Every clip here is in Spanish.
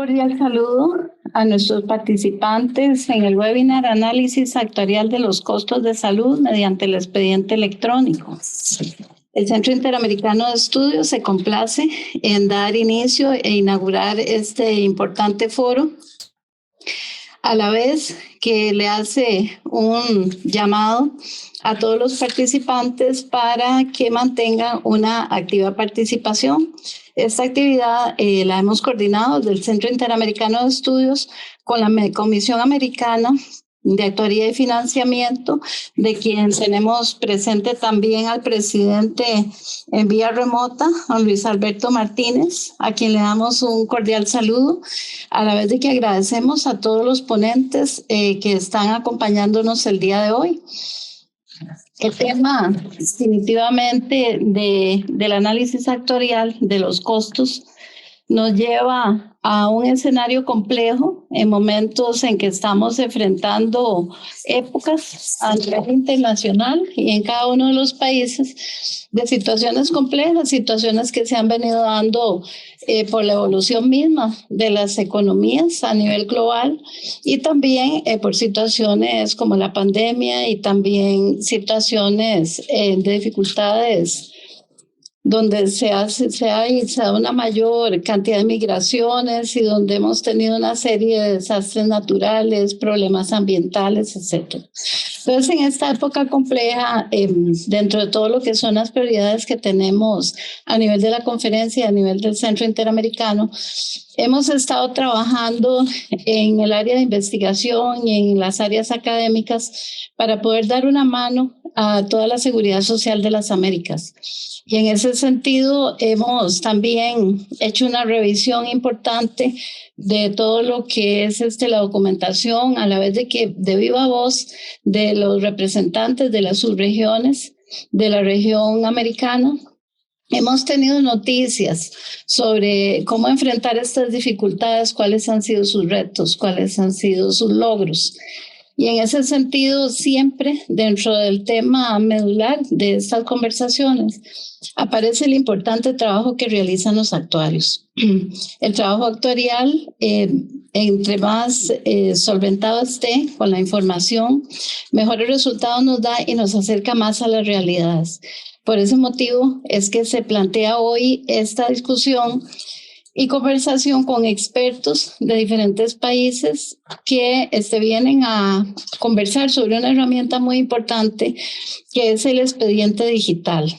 Cordial saludo a nuestros participantes en el webinar Análisis Actuarial de los Costos de Salud mediante el expediente electrónico. El Centro Interamericano de Estudios se complace en dar inicio e inaugurar este importante foro, a la vez que le hace un llamado a todos los participantes para que mantengan una activa participación. Esta actividad la hemos coordinado desde el Centro Interamericano de Estudios con la Comisión Americana de Actuaría y Financiamiento, de quien tenemos presente también al presidente en vía remota, don Luis Alberto Martínez, a quien le damos un cordial saludo, a la vez de que agradecemos a todos los ponentes que están acompañándonos el día de hoy. El tema definitivamente del análisis actuarial de los costos nos lleva a un escenario complejo en momentos en que estamos enfrentando épocas a nivel internacional y en cada uno de los países de situaciones complejas, situaciones que se han venido dando por la evolución misma de las economías a nivel global y también por situaciones como la pandemia y también situaciones de dificultades donde se da una mayor cantidad de migraciones y donde hemos tenido una serie de desastres naturales, problemas ambientales, etc. Entonces, en esta época compleja, dentro de todo lo que son las prioridades que tenemos a nivel de la conferencia, a nivel del Centro Interamericano, hemos estado trabajando en el área de investigación y en las áreas académicas para poder dar una mano a toda la seguridad social de las Américas. Y en ese sentido hemos también hecho una revisión importante de todo lo que es la documentación, a la vez de que de viva voz de los representantes de las subregiones de la región americana. Hemos tenido noticias sobre cómo enfrentar estas dificultades, cuáles han sido sus retos, cuáles han sido sus logros. Y en ese sentido, siempre dentro del tema medular de estas conversaciones, aparece el importante trabajo que realizan los actuarios. El trabajo actuarial, entre más solventado esté con la información, mejores resultados nos da y nos acerca más a las realidades. Por ese motivo es que se plantea hoy esta discusión y conversación con expertos de diferentes países que vienen a conversar sobre una herramienta muy importante que es el expediente digital.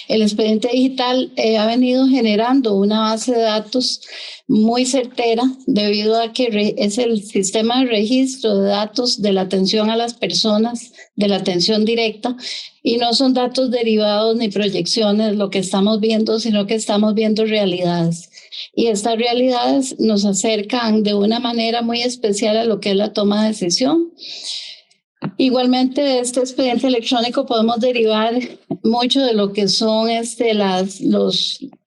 El expediente digital ha venido generando una base de datos muy certera debido a que es el sistema de registro de datos de la atención a las personas, de la atención directa, y no son datos derivados ni proyecciones lo que estamos viendo, sino que estamos viendo realidades. Y estas realidades nos acercan de una manera muy especial a lo que es la toma de decisión. Igualmente, de este expediente electrónico podemos derivar mucho de lo que son las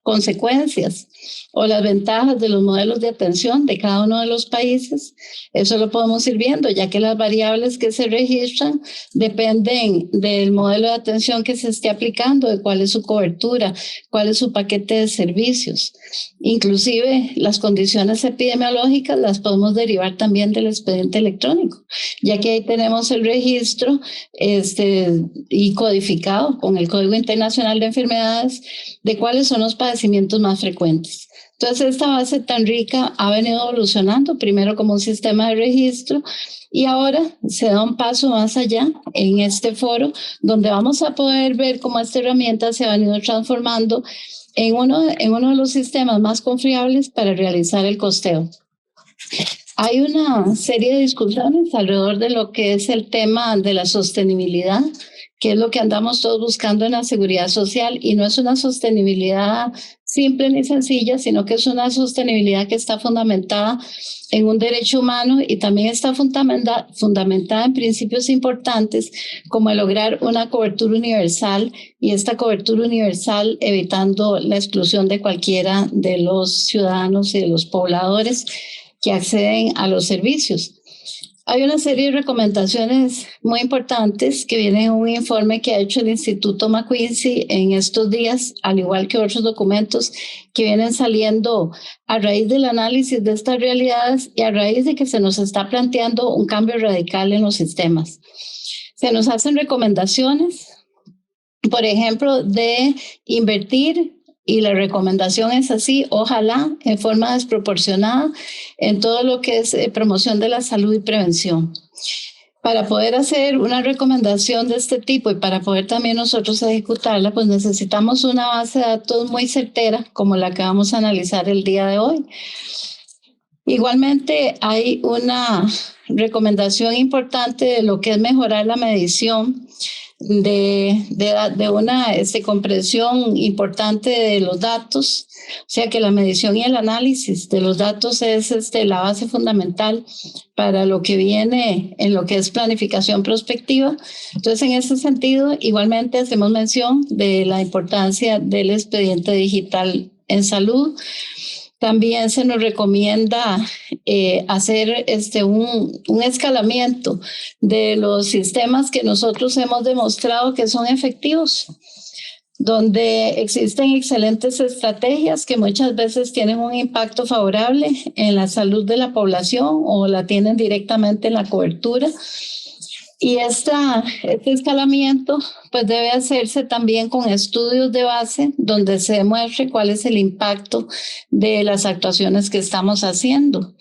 consecuencias o las ventajas de los modelos de atención de cada uno de los países. Eso lo podemos ir viendo, ya que las variables que se registran dependen del modelo de atención que se esté aplicando, de cuál es su cobertura, cuál es su paquete de servicios. Inclusive las condiciones epidemiológicas las podemos derivar también del expediente electrónico, ya que ahí tenemos el registro y codificado con el Código Internacional de Enfermedades de cuáles son los padecimientos más frecuentes. Entonces, esta base tan rica ha venido evolucionando, primero como un sistema de registro, y ahora se da un paso más allá en este foro, donde vamos a poder ver cómo esta herramienta se ha venido transformando en uno de los sistemas más confiables para realizar el costeo. Hay una serie de discusiones alrededor de lo que es el tema de la sostenibilidad, que es lo que andamos todos buscando en la seguridad social, y no es una sostenibilidad simple ni sencilla, sino que es una sostenibilidad que está fundamentada en un derecho humano y también está fundamentada en principios importantes como el lograr una cobertura universal, y esta cobertura universal evitando la exclusión de cualquiera de los ciudadanos y de los pobladores que acceden a los servicios. Hay una serie de recomendaciones muy importantes que vienen en un informe que ha hecho el Instituto McKinsey en estos días, al igual que otros documentos que vienen saliendo a raíz del análisis de estas realidades y a raíz de que se nos está planteando un cambio radical en los sistemas. Se nos hacen recomendaciones, por ejemplo, de invertir, y la recomendación es así, ojalá en forma desproporcionada en todo lo que es promoción de la salud y prevención. Para poder hacer una recomendación de este tipo y para poder también nosotros ejecutarla, pues necesitamos una base de datos muy certera, como la que vamos a analizar el día de hoy. Igualmente hay una recomendación importante de lo que es mejorar la medición de una comprensión importante de los datos, o sea que la medición y el análisis de los datos es la base fundamental para lo que viene en lo que es planificación prospectiva. Entonces, en ese sentido, igualmente hacemos mención de la importancia del expediente digital en salud. También se nos recomienda hacer un escalamiento de los sistemas que nosotros hemos demostrado que son efectivos, donde existen excelentes estrategias que muchas veces tienen un impacto favorable en la salud de la población o la tienen directamente en la cobertura. Y este escalamiento pues debe hacerse también con estudios de base donde se demuestre cuál es el impacto de las actuaciones que estamos haciendo.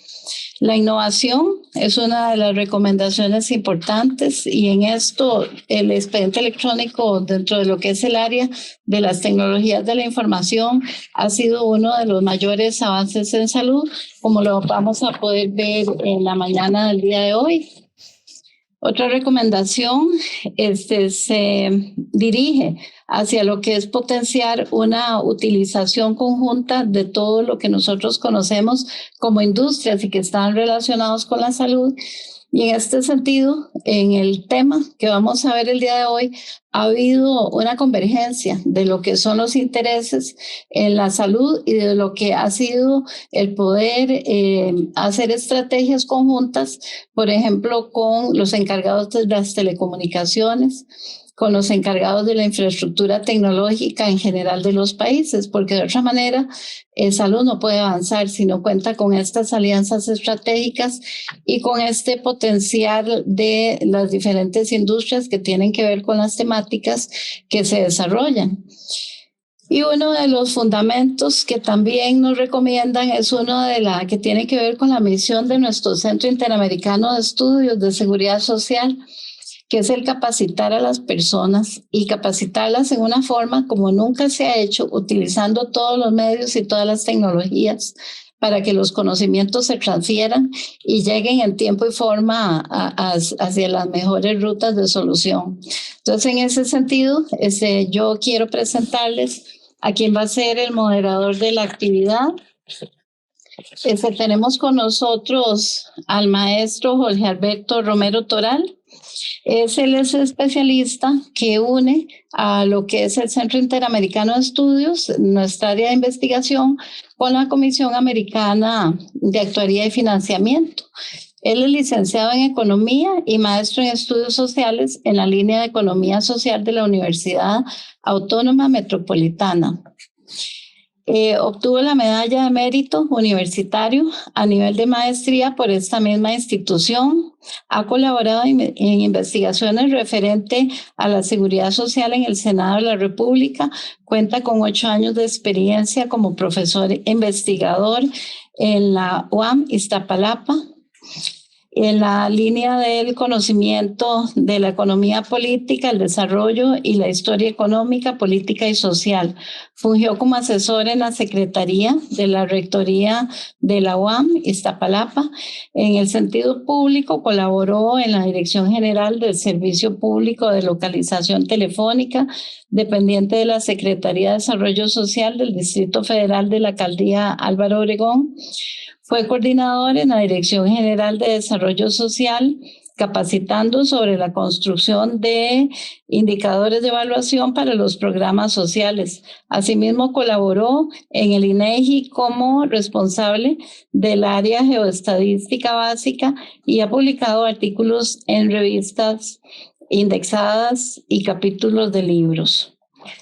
La innovación es una de las recomendaciones importantes y en esto el expediente electrónico dentro de lo que es el área de las tecnologías de la información ha sido uno de los mayores avances en salud, como lo vamos a poder ver en la mañana del día de hoy. Otra recomendación se dirige hacia lo que es potenciar una utilización conjunta de todo lo que nosotros conocemos como industrias y que están relacionados con la salud. Y en este sentido, en el tema que vamos a ver el día de hoy, ha habido una convergencia de lo que son los intereses en la salud y de lo que ha sido el poder hacer estrategias conjuntas, por ejemplo, con los encargados de las telecomunicaciones, con los encargados de la infraestructura tecnológica en general de los países, porque de otra manera salud no puede avanzar si no cuenta con estas alianzas estratégicas y con este potencial de las diferentes industrias que tienen que ver con las temáticas que se desarrollan. Y uno de los fundamentos que también nos recomiendan es uno de la que tiene que ver con la misión de nuestro Centro Interamericano de Estudios de Seguridad Social, que es el capacitar a las personas y capacitarlas en una forma como nunca se ha hecho, utilizando todos los medios y todas las tecnologías para que los conocimientos se transfieran y lleguen en tiempo y forma hacia las mejores rutas de solución. Entonces, en ese sentido, yo quiero presentarles a quien va a ser el moderador de la actividad. Tenemos con nosotros al maestro Jorge Alberto Romero Toral. Él es especialista que une a lo que es el Centro Interamericano de Estudios, nuestra área de investigación, con la Comisión Americana de Actuaría y Financiamiento. Él es licenciado en Economía y maestro en Estudios Sociales en la línea de Economía Social de la Universidad Autónoma Metropolitana. Obtuvo la medalla de mérito universitario a nivel de maestría por esta misma institución. Ha colaborado en investigaciones referente a la seguridad social en el Senado de la República. Cuenta con 8 años de experiencia como profesor investigador en la UAM Iztapalapa, en la línea del conocimiento de la economía política, el desarrollo y la historia económica, política y social. Fungió como asesor en la Secretaría de la Rectoría de la UAM Iztapalapa. En el sentido público, colaboró en la Dirección General del Servicio Público de Localización Telefónica, dependiente de la Secretaría de Desarrollo Social del Distrito Federal de la Alcaldía Álvaro Obregón. Fue coordinador en la Dirección General de Desarrollo Social capacitando sobre la construcción de indicadores de evaluación para los programas sociales. Asimismo, colaboró en el INEGI como responsable del área geoestadística básica y ha publicado artículos en revistas indexadas y capítulos de libros.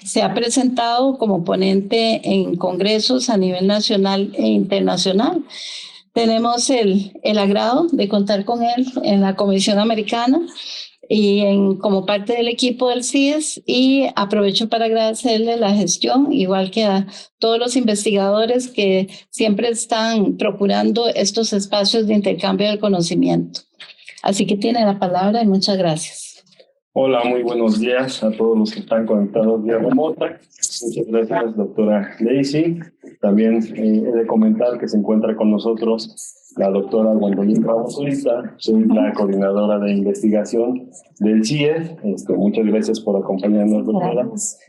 Se ha presentado como ponente en congresos a nivel nacional e internacional. Tenemos el agrado de contar con él en la Comisión Americana y como parte del equipo del CIES, y aprovecho para agradecerle la gestión, igual que a todos los investigadores que siempre están procurando estos espacios de intercambio del conocimiento. Así que tiene la palabra y muchas gracias. Hola, muy buenos días a todos los que están conectados vía remota. Muchas gracias, doctora Daisy. También he de comentar que se encuentra con nosotros la doctora Gwendolyn Ramos Zurita. Soy la coordinadora de investigación del CIES. Muchas gracias por acompañarnos, doctora. Gracias.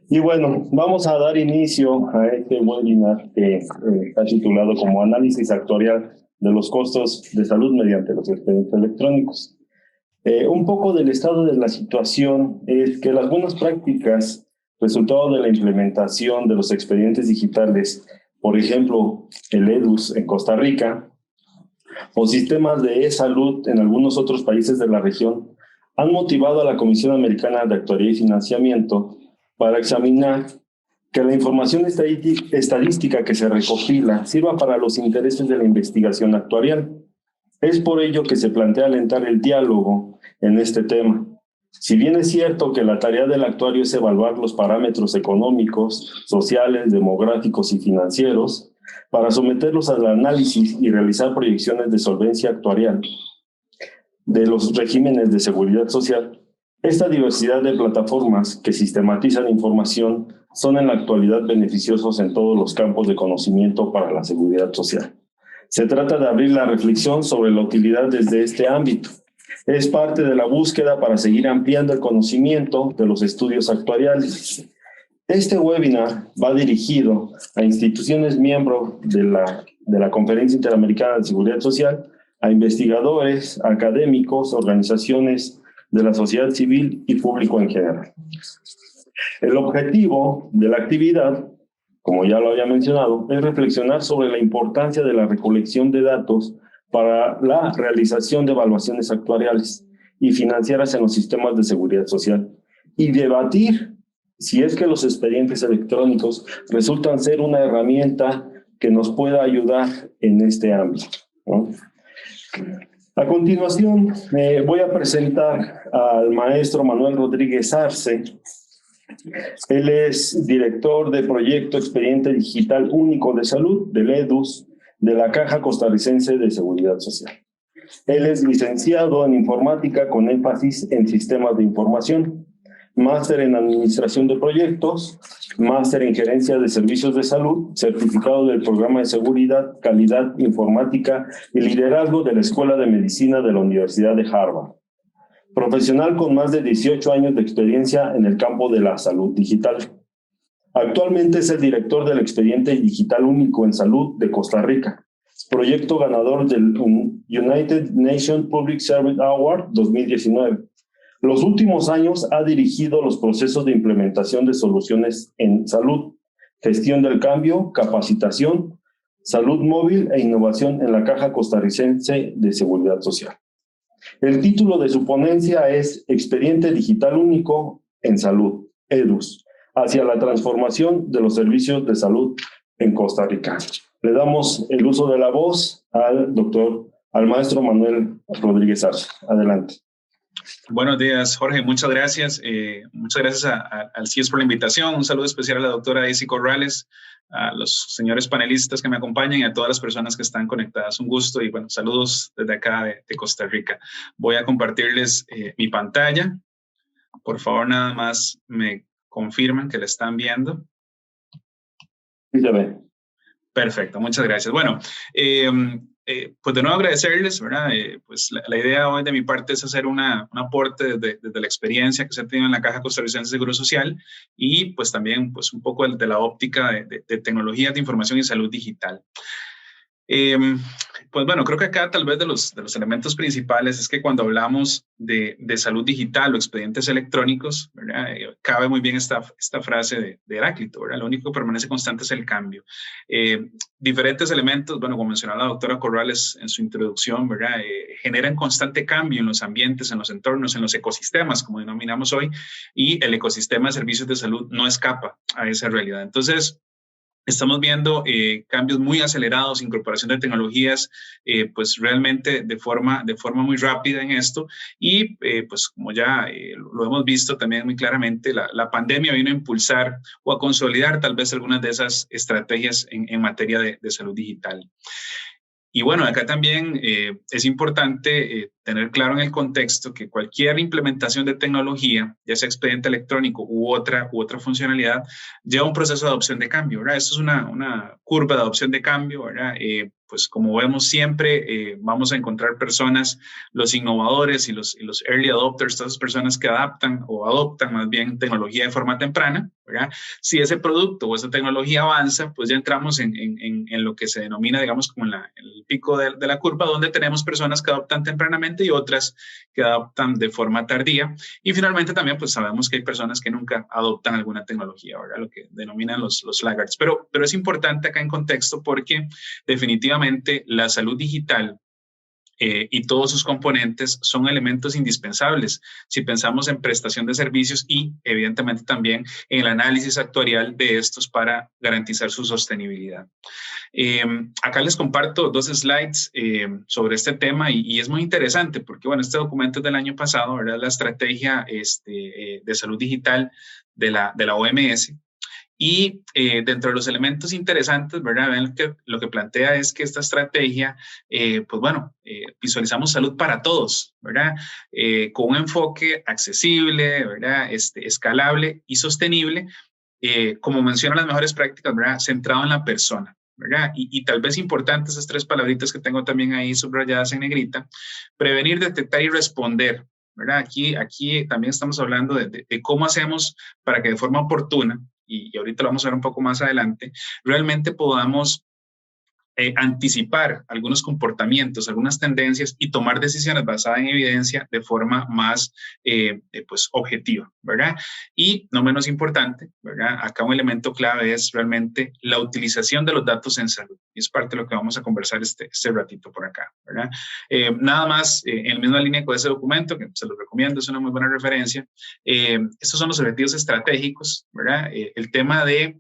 Y bueno, vamos a dar inicio a este webinar que está titulado como Análisis Actuarial de los Costos de Salud mediante los expedientes electrónicos. Un poco del estado de la situación es que las buenas prácticas, resultado de la implementación de los expedientes digitales, por ejemplo, el EDUS en Costa Rica, o sistemas de e-salud en algunos otros países de la región, han motivado a la Comisión Americana de Actuaría y Financiamiento para examinar que la información estadística que se recopila sirva para los intereses de la investigación actuarial. Es por ello que se plantea alentar el diálogo en este tema. Si bien es cierto que la tarea del actuario es evaluar los parámetros económicos, sociales, demográficos y financieros para someterlos al análisis y realizar proyecciones de solvencia actuarial de los regímenes de seguridad social, esta diversidad de plataformas que sistematizan información son en la actualidad beneficiosos en todos los campos de conocimiento para la seguridad social. Se trata de abrir la reflexión sobre la utilidad desde este ámbito. Es parte de la búsqueda para seguir ampliando el conocimiento de los estudios actuariales. Este webinar va dirigido a instituciones miembros de la Conferencia Interamericana de Seguridad Social, a investigadores, académicos, organizaciones de la sociedad civil y público en general. El objetivo de la actividad, como ya lo había mencionado, es reflexionar sobre la importancia de la recolección de datos para la realización de evaluaciones actuariales y financieras en los sistemas de seguridad social y debatir si es que los expedientes electrónicos resultan ser una herramienta que nos pueda ayudar en este ámbito, ¿no? A continuación, voy a presentar al maestro Manuel Rodríguez Arce. Él es director de Proyecto Expediente Digital Único de Salud, del EDUS, de la Caja Costarricense de Seguridad Social. Él es licenciado en Informática con énfasis en Sistemas de Información, máster en Administración de Proyectos, máster en Gerencia de Servicios de Salud, certificado del Programa de Seguridad, Calidad, Informática y Liderazgo de la Escuela de Medicina de la Universidad de Harvard. Profesional con más de 18 años de experiencia en el campo de la salud digital. Actualmente es el director del Expediente Digital Único en Salud de Costa Rica, proyecto ganador del United Nations Public Service Award 2019. Los últimos años ha dirigido los procesos de implementación de soluciones en salud, gestión del cambio, capacitación, salud móvil e innovación en la Caja Costarricense de Seguridad Social. El título de su ponencia es Expediente Digital Único en Salud, EDUS, hacia la transformación de los servicios de salud en Costa Rica. Le damos el uso de la voz al maestro Manuel Rodríguez Arce. Adelante. Buenos días, Jorge. Muchas gracias. Muchas gracias al CIES por la invitación. Un saludo especial a la doctora Daisy Corrales, a los señores panelistas que me acompañan y a todas las personas que están conectadas. Un gusto y, bueno, saludos desde acá de Costa Rica. Voy a compartirles mi pantalla. Por favor, nada más me confirman que la están viendo. Sí, se ve. Perfecto, muchas gracias. Bueno, pues de nuevo agradecerles, ¿verdad? Pues la idea hoy de mi parte es hacer un aporte desde la experiencia que se ha tenido en la Caja Costarricense de Seguro Social y pues también pues un poco de la óptica de tecnologías de información y salud digital. Pues bueno, creo que acá tal vez de los elementos principales es que cuando hablamos de salud digital o expedientes electrónicos, ¿verdad? Cabe muy bien esta frase de Heráclito, ¿verdad? Lo único que permanece constante es el cambio. Diferentes elementos, bueno, como mencionaba la doctora Corrales en su introducción, ¿verdad? Generan constante cambio en los ambientes, en los entornos, en los ecosistemas, como denominamos hoy, y el ecosistema de servicios de salud no escapa a esa realidad. Entonces, estamos viendo cambios muy acelerados, incorporación de tecnologías, pues realmente de forma muy rápida en esto. Y pues como ya lo hemos visto también muy claramente, la pandemia vino a impulsar o a consolidar tal vez algunas de esas estrategias en materia de salud digital. Y bueno, acá también es importante tener claro en el contexto que cualquier implementación de tecnología, ya sea expediente electrónico u otra funcionalidad, lleva un proceso de adopción de cambio, ¿verdad? Esto es una curva de adopción de cambio, ¿verdad? Pues como vemos siempre, vamos a encontrar personas, los innovadores y los early adopters, todas esas personas que adaptan o adoptan más bien tecnología de forma temprana, ¿verdad? Si ese producto o esa tecnología avanza, pues ya entramos en lo que se denomina, digamos, como el pico de la curva, donde tenemos personas que adoptan tempranamente y otras que adoptan de forma tardía. Y finalmente también, pues sabemos que hay personas que nunca adoptan alguna tecnología, ¿verdad? Lo que denominan los laggards. Pero es importante acá en contexto porque definitivamente la salud digital y todos sus componentes son elementos indispensables si pensamos en prestación de servicios y evidentemente también en el análisis actuarial de estos para garantizar su sostenibilidad. Acá les comparto 2 slides sobre este tema y es muy interesante porque, bueno, este documento es del año pasado, ¿verdad? La estrategia de salud digital de la OMS. Y dentro de los elementos interesantes, ¿verdad? Ven lo que plantea es que esta estrategia, pues bueno, visualizamos salud para todos, ¿verdad? Con un enfoque accesible, ¿verdad? Escalable y sostenible, como mencionan las mejores prácticas, ¿verdad? Centrado en la persona, ¿verdad? Y tal vez importantes esas 3 palabritas que tengo también ahí subrayadas en negrita: prevenir, detectar y responder, ¿verdad? Aquí también estamos hablando de cómo hacemos para que de forma oportuna, y ahorita lo vamos a ver un poco más adelante, realmente podamos anticipar algunos comportamientos, algunas tendencias y tomar decisiones basadas en evidencia de forma más pues objetiva, ¿verdad? Y no menos importante, ¿verdad? Acá un elemento clave es realmente la utilización de los datos en salud. Y es parte de lo que vamos a conversar este ratito por acá, ¿verdad? Nada más, en la misma línea con ese documento, que se los recomiendo, es una muy buena referencia. Estos son los objetivos estratégicos, ¿verdad? El tema de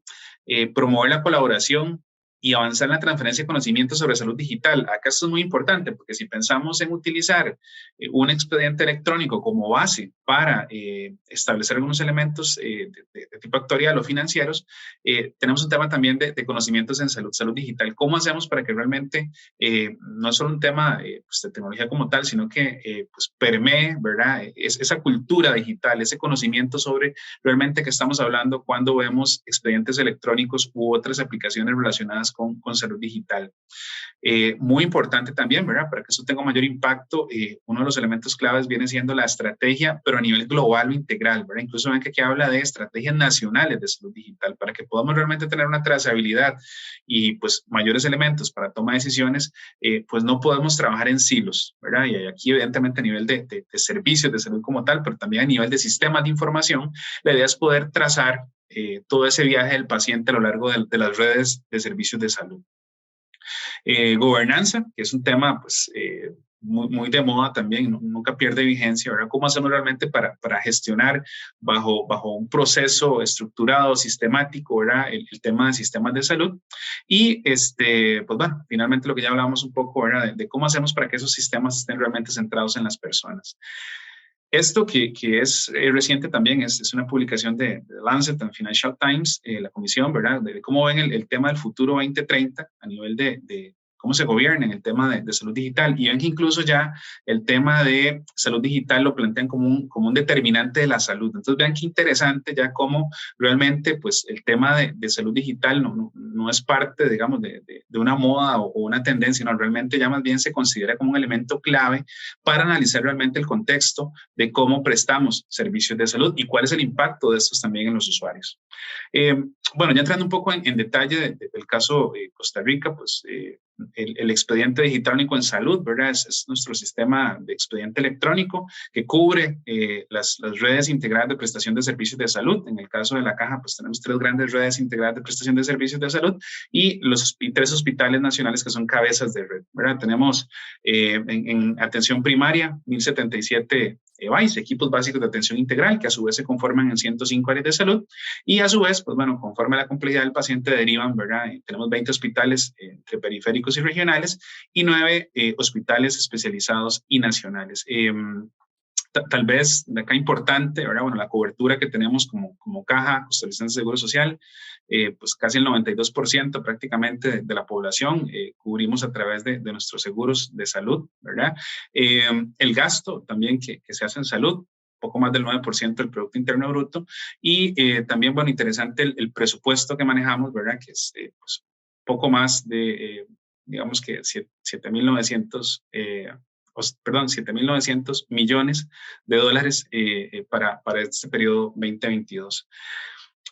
promover la colaboración y avanzar en la transferencia de conocimiento sobre salud digital. Acá esto es muy importante porque si pensamos en utilizar un expediente electrónico como base para establecer algunos elementos de tipo actuarial o financieros, tenemos un tema también de conocimientos en salud digital. ¿Cómo hacemos para que realmente no es solo un tema pues de tecnología como tal, sino que pues permee, ¿verdad? Esa cultura digital, ese conocimiento sobre realmente qué estamos hablando cuando vemos expedientes electrónicos u otras aplicaciones relacionadas con salud digital. Muy importante también, ¿verdad? Para que eso tenga mayor impacto, uno de los elementos claves viene siendo la estrategia, pero a nivel global o integral, ¿verdad? Incluso ven que aquí habla de estrategias nacionales de salud digital para que podamos realmente tener una trazabilidad y pues mayores elementos para toma de decisiones, pues no podemos trabajar en silos, ¿verdad? Y aquí evidentemente a nivel de servicios de salud como tal, pero también a nivel de sistemas de información, la idea es poder trazar todo ese viaje del paciente a lo largo de las redes de servicios de salud. Gobernanza, que es un tema pues muy de moda también, nunca pierde vigencia, ¿verdad? ¿Cómo hacemos realmente para gestionar bajo un proceso estructurado, sistemático, ¿verdad? El tema de sistemas de salud. Y pues bueno, finalmente lo que ya hablábamos un poco, ¿verdad? De cómo hacemos para que esos sistemas estén realmente centrados en las personas. Esto que es reciente también es una publicación de Lancet and Financial Times, la comisión, ¿verdad? De cómo ven el tema del futuro 2030 a nivel de cómo se gobierna en el tema de salud digital. Y ven que incluso ya el tema de salud digital lo plantean como un determinante de la salud. Entonces vean qué interesante ya cómo realmente pues el tema de salud digital no es parte, digamos, de una moda o una tendencia, no, realmente ya más bien se considera como un elemento clave para analizar realmente el contexto de cómo prestamos servicios de salud y cuál es el impacto de estos también en los usuarios. Bueno, ya entrando un poco en detalle del caso Costa Rica, pues el expediente digital único en salud, ¿verdad? Es nuestro sistema de expediente electrónico que cubre las redes integradas de prestación de servicios de salud. En el caso de la Caja, pues tenemos 3 grandes redes integradas de prestación de servicios de salud y 3 hospitales nacionales que son cabezas de red, ¿verdad? Tenemos en atención primaria 1077 EBAIS, equipos básicos de atención integral, que a su vez se conforman en 105 áreas de salud y a su vez, pues bueno, conforme a la complejidad del paciente derivan, ¿verdad? Tenemos 20 hospitales entre periféricos y regionales y 9 hospitales especializados y nacionales. Tal vez de acá importante, ¿verdad? Bueno, la cobertura que tenemos como Caja Costarricense de Seguro Social, pues casi el 92% prácticamente de la población cubrimos a través de nuestros seguros de salud, ¿verdad? El gasto también que se hace en salud, poco más del 9% del Producto Interno Bruto, y también, bueno, interesante el presupuesto que manejamos, ¿verdad? Que es pues, poco más de, digamos que 7.900 millones de dólares para este periodo 2022.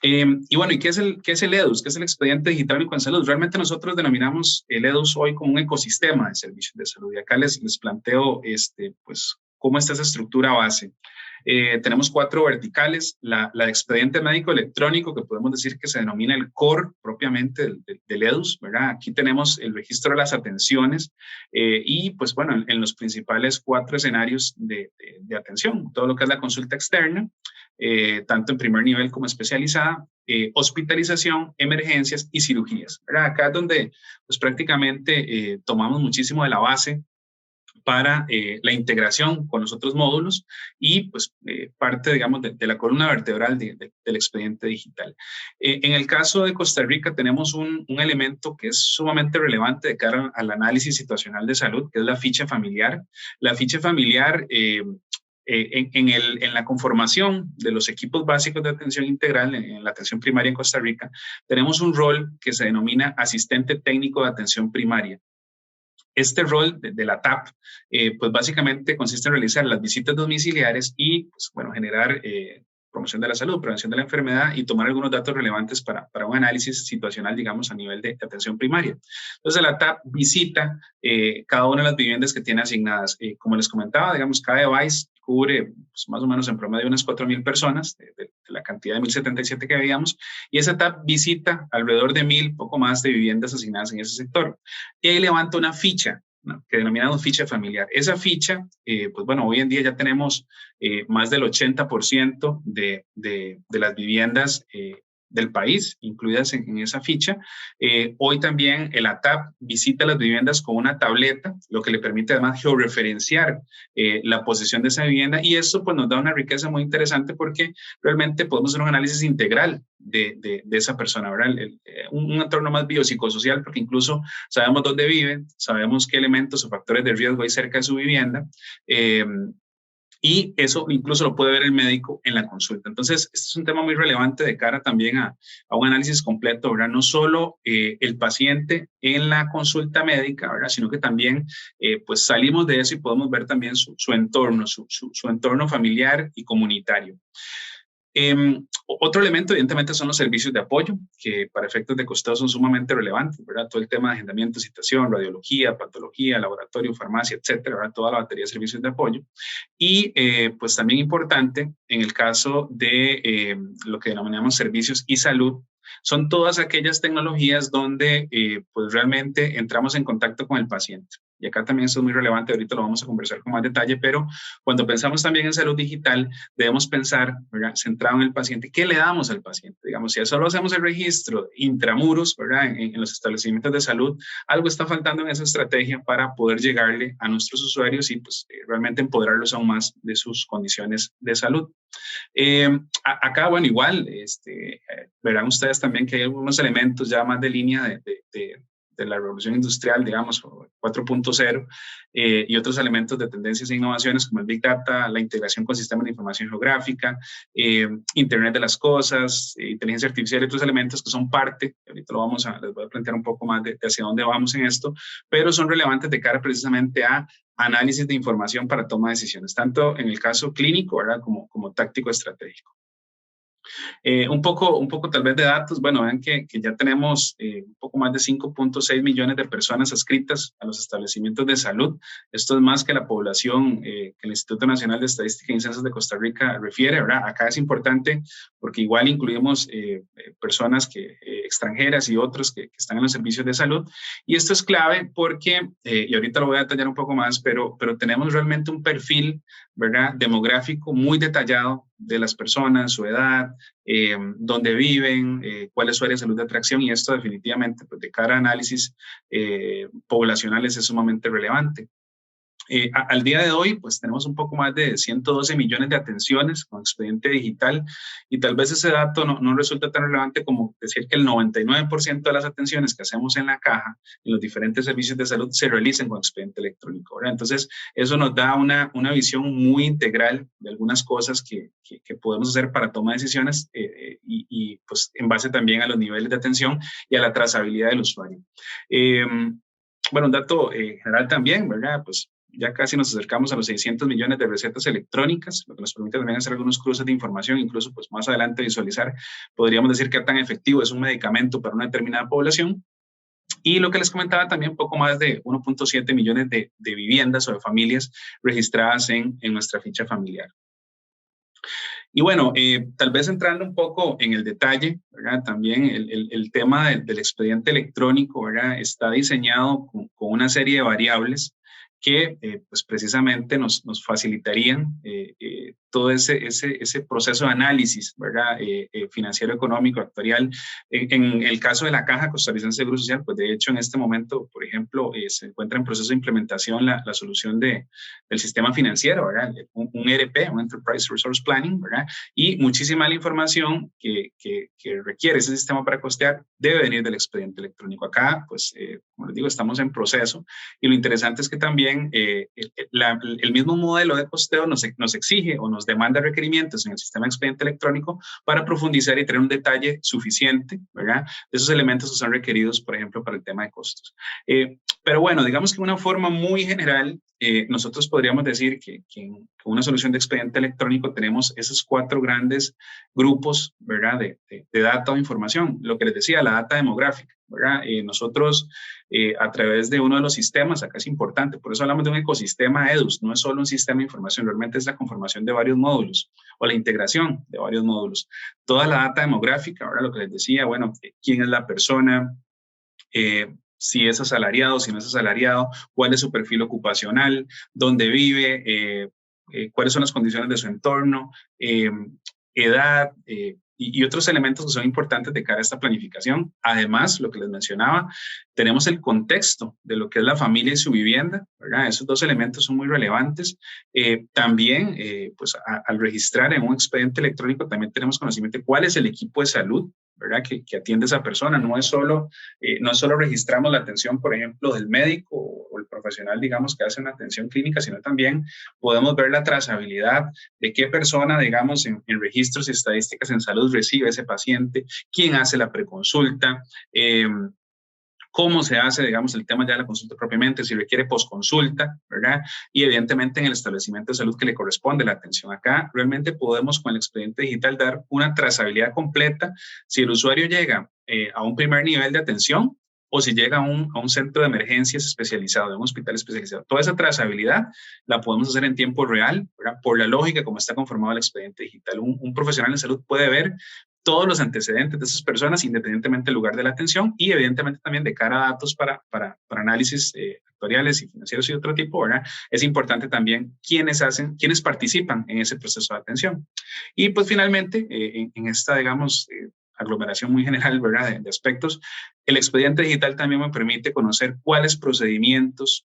Y bueno, ¿y qué es el EDUS? ¿Qué es el Expediente Digital Único en Salud? Realmente nosotros denominamos el EDUS hoy como un ecosistema de servicios de salud. Y acá les planteo pues, cómo está esa estructura base. Tenemos 4 verticales, la de expediente médico electrónico, que podemos decir que se denomina el core propiamente del EDUS, ¿verdad? Aquí tenemos el registro de las atenciones y pues bueno, en los principales 4 escenarios de atención, todo lo que es la consulta externa, tanto en primer nivel como especializada, hospitalización, emergencias y cirugías, ¿verdad? Acá es donde pues prácticamente tomamos muchísimo de la base para la integración con los otros módulos y pues parte, digamos, de la columna vertebral del expediente digital. En el caso de Costa Rica tenemos un elemento que es sumamente relevante de cara al análisis situacional de salud, que es la ficha familiar. La ficha familiar en la conformación de los equipos básicos de atención integral en la atención primaria en Costa Rica, tenemos un rol que se denomina asistente técnico de atención primaria. Este rol de la TAP, pues básicamente consiste en realizar las visitas domiciliares y, pues, bueno, generar promoción de la salud, prevención de la enfermedad y tomar algunos datos relevantes para un análisis situacional, digamos, a nivel de atención primaria. Entonces, la TAP visita cada una de las viviendas que tiene asignadas. Como les comentaba, digamos, cada device cubre pues, más o menos en promedio unas 4.000 personas, de la cantidad de 1.077 que veíamos, y esa TAP visita alrededor de 1.000, poco más de viviendas asignadas en ese sector. Y ahí levanta una ficha, ¿no?, que denominamos ficha familiar. Esa ficha, pues bueno, hoy en día ya tenemos más del 80% de las viviendas del país incluidas en esa ficha. Hoy también el ATAP visita las viviendas con una tableta, lo que le permite además georreferenciar la posición de esa vivienda, y esto pues nos da una riqueza muy interesante porque realmente podemos hacer un análisis integral de esa persona, ¿verdad? Un entorno más biopsicosocial, porque incluso sabemos dónde vive, sabemos qué elementos o factores de riesgo hay cerca de su vivienda, y eso incluso lo puede ver el médico en la consulta. Entonces, este es un tema muy relevante de cara también a un análisis completo, ¿verdad? No solo el paciente en la consulta médica, ¿verdad?, sino que también pues salimos de eso y podemos ver también su entorno, su entorno familiar y comunitario. Otro elemento, evidentemente, son los servicios de apoyo, que para efectos de costado son sumamente relevantes, ¿verdad? Todo el tema de agendamiento, citación, radiología, patología, laboratorio, farmacia, etcétera, ¿verdad? Toda la batería de servicios de apoyo. Y pues también importante, en el caso de lo que denominamos servicios y salud, son todas aquellas tecnologías donde pues realmente entramos en contacto con el paciente. Y acá también eso es muy relevante, ahorita lo vamos a conversar con más detalle, pero cuando pensamos también en salud digital, debemos pensar, ¿verdad?, centrado en el paciente, ¿qué le damos al paciente? Digamos, si solo hacemos el registro intramuros, ¿verdad?, en los establecimientos de salud, algo está faltando en esa estrategia para poder llegarle a nuestros usuarios y pues realmente empoderarlos aún más de sus condiciones de salud. Acá, bueno, igual, verán ustedes también que hay algunos elementos ya más de línea de la revolución industrial, digamos, 4.0, y otros elementos de tendencias e innovaciones como el Big Data, la integración con sistemas de información geográfica, Internet de las cosas, inteligencia artificial y otros elementos que son parte, ahorita les voy a plantear un poco más de hacia dónde vamos en esto, pero son relevantes de cara precisamente a análisis de información para toma de decisiones, tanto en el caso clínico, ¿verdad?, como táctico estratégico. Un poco tal vez de datos, bueno, vean que ya tenemos un poco más de 5.6 millones de personas adscritas a los establecimientos de salud. Esto es más que la población que el Instituto Nacional de Estadística y Censos de Costa Rica refiere, ¿verdad? Acá es importante porque igual incluimos personas extranjeras y otros que están en los servicios de salud. Y esto es clave porque, y ahorita lo voy a detallar un poco más, pero tenemos realmente un perfil, ¿verdad?, demográfico muy detallado de las personas, su edad, dónde viven, cuál es su área de salud de atracción, y esto definitivamente, pues, de cara a análisis poblacionales es sumamente relevante. Al día de hoy, pues tenemos un poco más de 112 millones de atenciones con expediente digital, y tal vez ese dato no resulta tan relevante como decir que el 99% de las atenciones que hacemos en la caja, en los diferentes servicios de salud, se realicen con expediente electrónico, ¿verdad? Entonces, eso nos da una visión muy integral de algunas cosas que podemos hacer para toma de decisiones y pues en base también a los niveles de atención y a la trazabilidad del usuario. Bueno, un dato general también, ¿verdad? Pues ya casi nos acercamos a los 600 millones de recetas electrónicas, lo que nos permite también hacer algunos cruces de información, incluso pues más adelante visualizar, podríamos decir qué tan efectivo es un medicamento para una determinada población. Y lo que les comentaba también, un poco más de 1.7 millones de viviendas o de familias registradas en nuestra ficha familiar. Y bueno, tal vez entrando un poco en el detalle, ¿verdad? También el tema del expediente electrónico, ¿verdad?, está diseñado con una serie de variables que pues precisamente nos facilitarían todo ese proceso de análisis, ¿verdad?, financiero, económico, actuarial. En el caso de la Caja Costarricense de Seguro Social, pues de hecho en este momento, por ejemplo, se encuentra en proceso de implementación la solución del sistema financiero, ¿verdad?, un ERP, un Enterprise Resource Planning, ¿verdad?, y muchísima de la información que requiere ese sistema para costear debe venir del expediente electrónico. Acá, pues, como les digo, estamos en proceso, y lo interesante es que también el mismo modelo de costeo nos exige o nos demanda requerimientos en el sistema de expediente electrónico para profundizar y tener un detalle suficiente, ¿verdad?, de esos elementos que son requeridos, por ejemplo, para el tema de costos. Pero bueno, digamos que de una forma muy general, nosotros podríamos decir que en una solución de expediente electrónico tenemos esos 4 grandes grupos, ¿verdad?, de data o información. Lo que les decía, la data demográfica, ¿verdad? Nosotros, a través de uno de los sistemas, acá es importante, por eso hablamos de un ecosistema EDUS, no es solo un sistema de información, realmente es la conformación de varios módulos o la integración de varios módulos. Toda la data demográfica, ahora lo que les decía, bueno, quién es la persona, si es asalariado, si no es asalariado, cuál es su perfil ocupacional, dónde vive, cuáles son las condiciones de su entorno, edad y otros elementos que son importantes de cara a esta planificación. Además, lo que les mencionaba, tenemos el contexto de lo que es la familia y su vivienda, ¿verdad? Esos 2 elementos son muy relevantes. También, pues al registrar en un expediente electrónico, también tenemos conocimiento de cuál es el equipo de salud, ¿verdad?, que atiende a esa persona. No es solo registramos la atención, por ejemplo, del médico o el profesional, digamos, que hace una atención clínica, sino también podemos ver la trazabilidad de qué persona, digamos, en registros y estadísticas en salud recibe ese paciente, quién hace la preconsulta, cómo se hace, digamos, el tema ya de la consulta propiamente, si requiere posconsulta, ¿verdad? Y evidentemente en el establecimiento de salud que le corresponde la atención. Acá realmente podemos con el expediente digital dar una trazabilidad completa si el usuario llega a un primer nivel de atención o si llega a un centro de emergencias especializado, a un hospital especializado. Toda esa trazabilidad la podemos hacer en tiempo real, ¿verdad?, por la lógica como está conformado el expediente digital. Un profesional de salud puede ver todos los antecedentes de esas personas independientemente del lugar de la atención y evidentemente también de cara a datos para análisis actuariales y financieros y otro tipo, ¿verdad? Es importante también quiénes participan en ese proceso de atención. Y pues finalmente, en esta, digamos, aglomeración muy general, ¿verdad?, de aspectos, el expediente digital también me permite conocer cuáles procedimientos,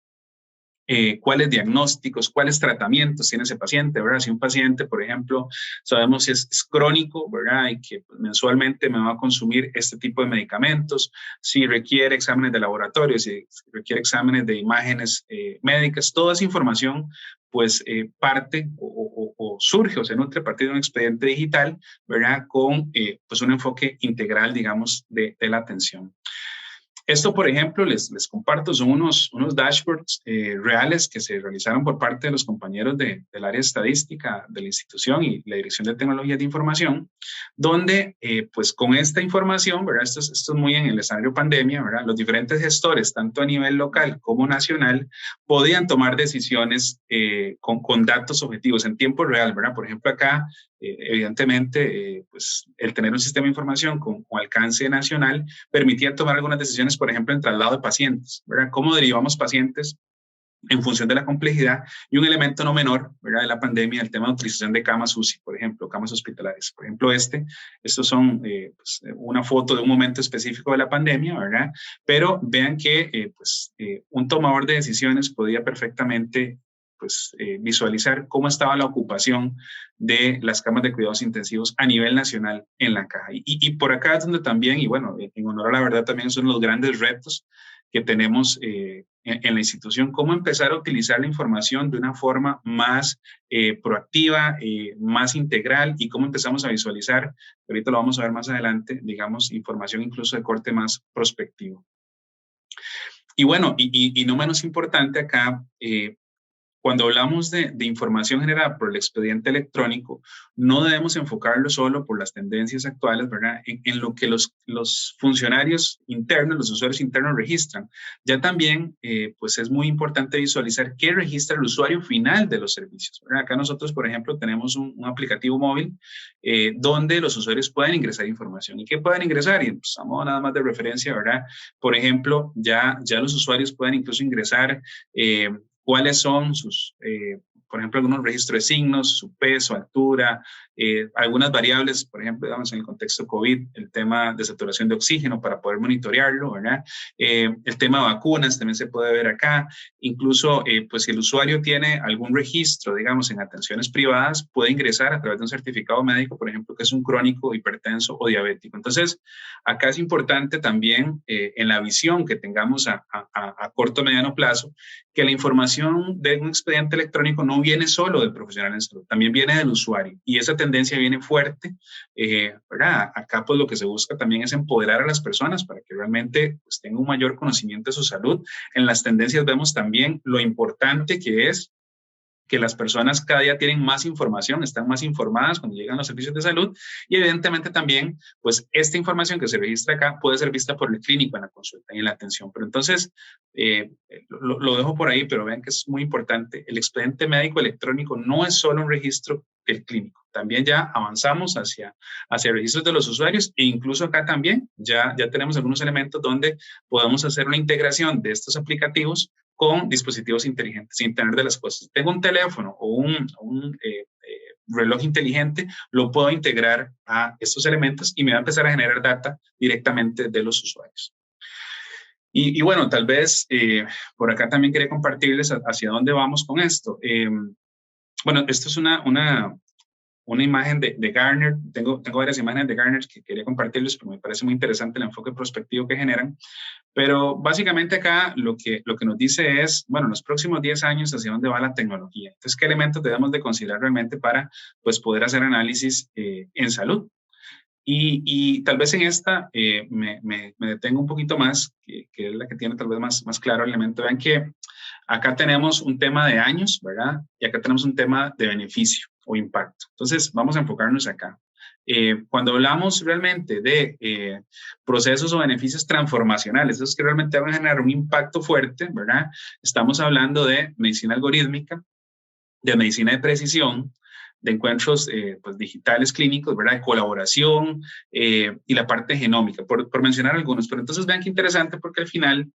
cuáles diagnósticos, cuáles tratamientos tiene ese paciente, ¿verdad? Si un paciente, por ejemplo, sabemos si es crónico, ¿verdad?, y que mensualmente me va a consumir este tipo de medicamentos, si requiere exámenes de laboratorio, si requiere exámenes de imágenes médicas, toda esa información pues parte o surge o se nutre a partir de un expediente digital, ¿verdad?, con pues un enfoque integral, digamos, de la atención. Esto, por ejemplo, les comparto, son unos dashboards reales que se realizaron por parte de los compañeros del área estadística de la institución y la Dirección de Tecnologías de Información, donde, pues con esta información, ¿verdad? Esto es muy en el escenario pandemia, ¿verdad? Los diferentes gestores, tanto a nivel local como nacional, podían tomar decisiones con datos objetivos en tiempo real, ¿verdad? Por ejemplo, acá, evidentemente, pues el tener un sistema de información con alcance nacional permitía tomar algunas decisiones, por ejemplo, en traslado de pacientes, ¿verdad? ¿Cómo derivamos pacientes en función de la complejidad? Y un elemento no menor, ¿verdad?, de la pandemia, el tema de utilización de camas UCI, por ejemplo, camas hospitalarias. Por ejemplo, estos son pues, una foto de un momento específico de la pandemia, ¿verdad? Pero vean que un tomador de decisiones podía perfectamente pues, visualizar cómo estaba la ocupación de las camas de cuidados intensivos a nivel nacional en la caja. Y por acá es donde también, y bueno, en honor a la verdad, también son los grandes retos que tenemos en la institución, cómo empezar a utilizar la información de una forma más proactiva, más integral, y cómo empezamos a visualizar, ahorita lo vamos a ver más adelante, digamos, información incluso de corte más prospectivo. Y bueno, y no menos importante acá, cuando hablamos de información generada por el expediente electrónico, no debemos enfocarlo solo por las tendencias actuales, ¿verdad?, en lo que los funcionarios internos, los usuarios internos registran. Ya también, pues es muy importante visualizar qué registra el usuario final de los servicios, ¿verdad? Acá nosotros, por ejemplo, tenemos un aplicativo móvil donde los usuarios pueden ingresar información. ¿Y qué pueden ingresar? Y pues, a modo nada más de referencia, ¿verdad? Por ejemplo, ya los usuarios pueden incluso ingresar cuáles son sus, por ejemplo, algunos registros de signos, su peso, altura, algunas variables, por ejemplo, digamos, en el contexto COVID, el tema de saturación de oxígeno para poder monitorearlo, ¿verdad? El tema de vacunas también se puede ver acá. Incluso, pues si el usuario tiene algún registro, digamos, en atenciones privadas, puede ingresar a través de un certificado médico, por ejemplo, que es un crónico, hipertenso o diabético. Entonces, acá es importante también en la visión que tengamos a corto o mediano plazo, que la información de un expediente electrónico no viene solo del profesional en salud, también viene del usuario, y esa tendencia viene fuerte, ¿verdad? Acá pues lo que se busca también es empoderar a las personas para que realmente pues, tengan un mayor conocimiento de su salud. En las tendencias vemos también lo importante que es que las personas cada día tienen más información, están más informadas cuando llegan a los servicios de salud, y evidentemente también, pues esta información que se registra acá puede ser vista por el clínico en la consulta y en la atención. Pero entonces, lo dejo por ahí, pero vean que es muy importante. El expediente médico electrónico no es solo un registro del clínico, también ya avanzamos hacia registros de los usuarios, e incluso acá también ya tenemos algunos elementos donde podemos hacer una integración de estos aplicativos con dispositivos inteligentes, Internet de las cosas. Tengo un teléfono o un reloj inteligente, lo puedo integrar a estos elementos y me va a empezar a generar data directamente de los usuarios. Y bueno, tal vez por acá también quería compartirles hacia dónde vamos con esto. Bueno, esto es una imagen de Gartner. Tengo varias imágenes de Gartner que quería compartirles porque me parece muy interesante el enfoque prospectivo que generan. Pero básicamente acá lo que nos dice es, bueno, en los próximos 10 años hacia dónde va la tecnología. Entonces, ¿qué elementos debemos de considerar realmente para pues, poder hacer análisis en salud? Y tal vez en esta me detengo un poquito más, que es la que tiene tal vez más claro el elemento. Vean que acá tenemos un tema de años, ¿verdad? Y acá tenemos un tema de beneficio o impacto. Entonces, vamos a enfocarnos acá. Cuando hablamos realmente de procesos o beneficios transformacionales, esos que realmente van a generar un impacto fuerte, ¿verdad? Estamos hablando de medicina algorítmica, de medicina de precisión, de encuentros pues, digitales clínicos, ¿verdad? De colaboración y la parte genómica, por mencionar algunos. Pero entonces vean qué interesante, porque al final,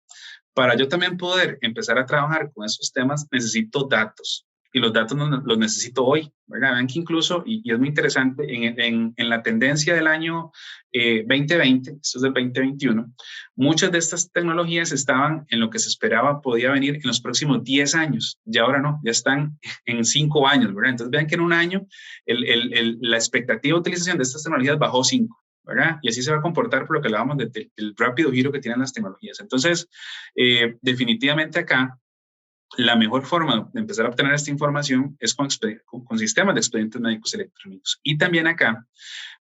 para yo también poder empezar a trabajar con esos temas, necesito datos. Y los datos los necesito hoy, ¿verdad? Vean que incluso, y es muy interesante, en la tendencia del año 2020, esto es del 2021, muchas de estas tecnologías estaban en lo que se esperaba podía venir en los próximos 10 años. Y ahora no, ya están en 5 años, ¿verdad? Entonces vean que en un año la expectativa de utilización de estas tecnologías bajó 5. ¿verdad? Y así se va a comportar por lo que hablábamos del rápido giro que tienen las tecnologías. Entonces, definitivamente acá la mejor forma de empezar a obtener esta información es con sistemas de expedientes médicos electrónicos. Y también acá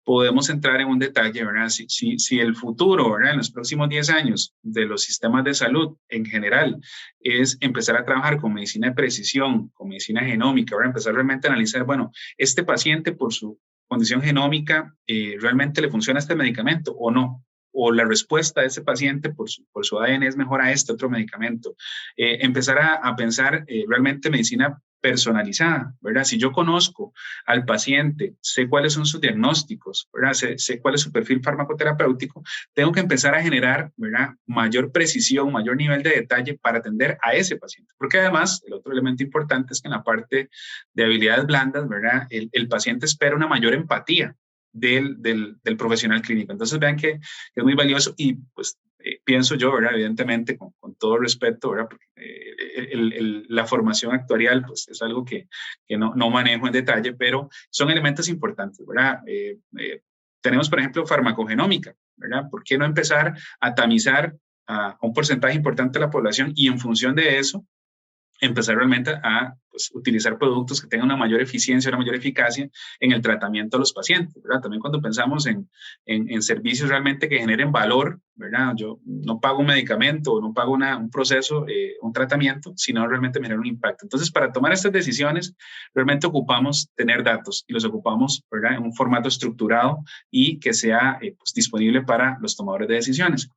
podemos entrar en un detalle, ¿verdad? Si el futuro, ¿verdad? En los próximos 10 años de los sistemas de salud en general es empezar a trabajar con medicina de precisión, con medicina genómica, ¿verdad? Empezar realmente a analizar, bueno, este paciente por su condición genómica, ¿realmente le funciona este medicamento o no? O la respuesta de ese paciente por su ADN es mejor a este otro medicamento. Empezar a pensar realmente medicina personalizada, ¿verdad? Si yo conozco al paciente, sé cuáles son sus diagnósticos, ¿verdad? Sé cuál es su perfil farmacoterapéutico, tengo que empezar a generar, ¿verdad? Mayor precisión, mayor nivel de detalle para atender a ese paciente. Porque además, el otro elemento importante es que en la parte de habilidades blandas, ¿verdad? El paciente espera una mayor empatía del profesional clínico. Entonces vean que es muy valioso y pues pienso yo, ¿verdad? Evidentemente con todo respeto, ¿verdad? Porque, la formación actuarial pues es algo que no manejo en detalle, pero son elementos importantes, ¿verdad? Tenemos, por ejemplo, farmacogenómica, ¿verdad? ¿Por qué no empezar a tamizar a un porcentaje importante de la población y en función de eso empezar realmente a pues, utilizar productos que tengan una mayor eficiencia, una mayor eficacia en el tratamiento de los pacientes, ¿verdad? También cuando pensamos en servicios realmente que generen valor, ¿verdad? Yo no pago un medicamento, no pago un proceso, un tratamiento, sino realmente me genera un impacto. Entonces, para tomar estas decisiones, realmente ocupamos tener datos y los ocupamos, ¿verdad? En un formato estructurado y que sea pues, disponible para los tomadores de decisiones.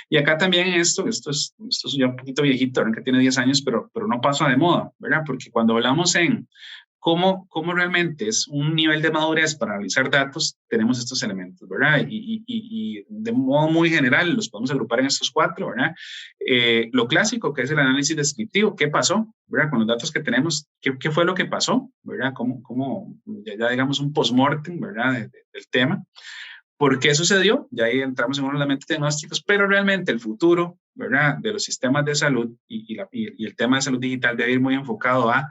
Y acá también esto es ya un poquito viejito, ahora que tiene 10 años, pero no pasa de moda, ¿verdad? Porque cuando hablamos en cómo realmente es un nivel de madurez para analizar datos, tenemos estos elementos, ¿verdad? Y de modo muy general los podemos agrupar en estos 4, ¿verdad? Lo clásico, que es el análisis descriptivo, ¿qué pasó? ¿Verdad? Con los datos que tenemos, ¿qué fue lo que pasó? ¿Verdad? ¿Cómo ya digamos un postmortem, ¿verdad? Del tema. ¿Por qué sucedió? Ya ahí entramos en unos elementos diagnósticos, pero realmente el futuro, ¿verdad? De los sistemas de salud y el tema de salud digital debe ir muy enfocado a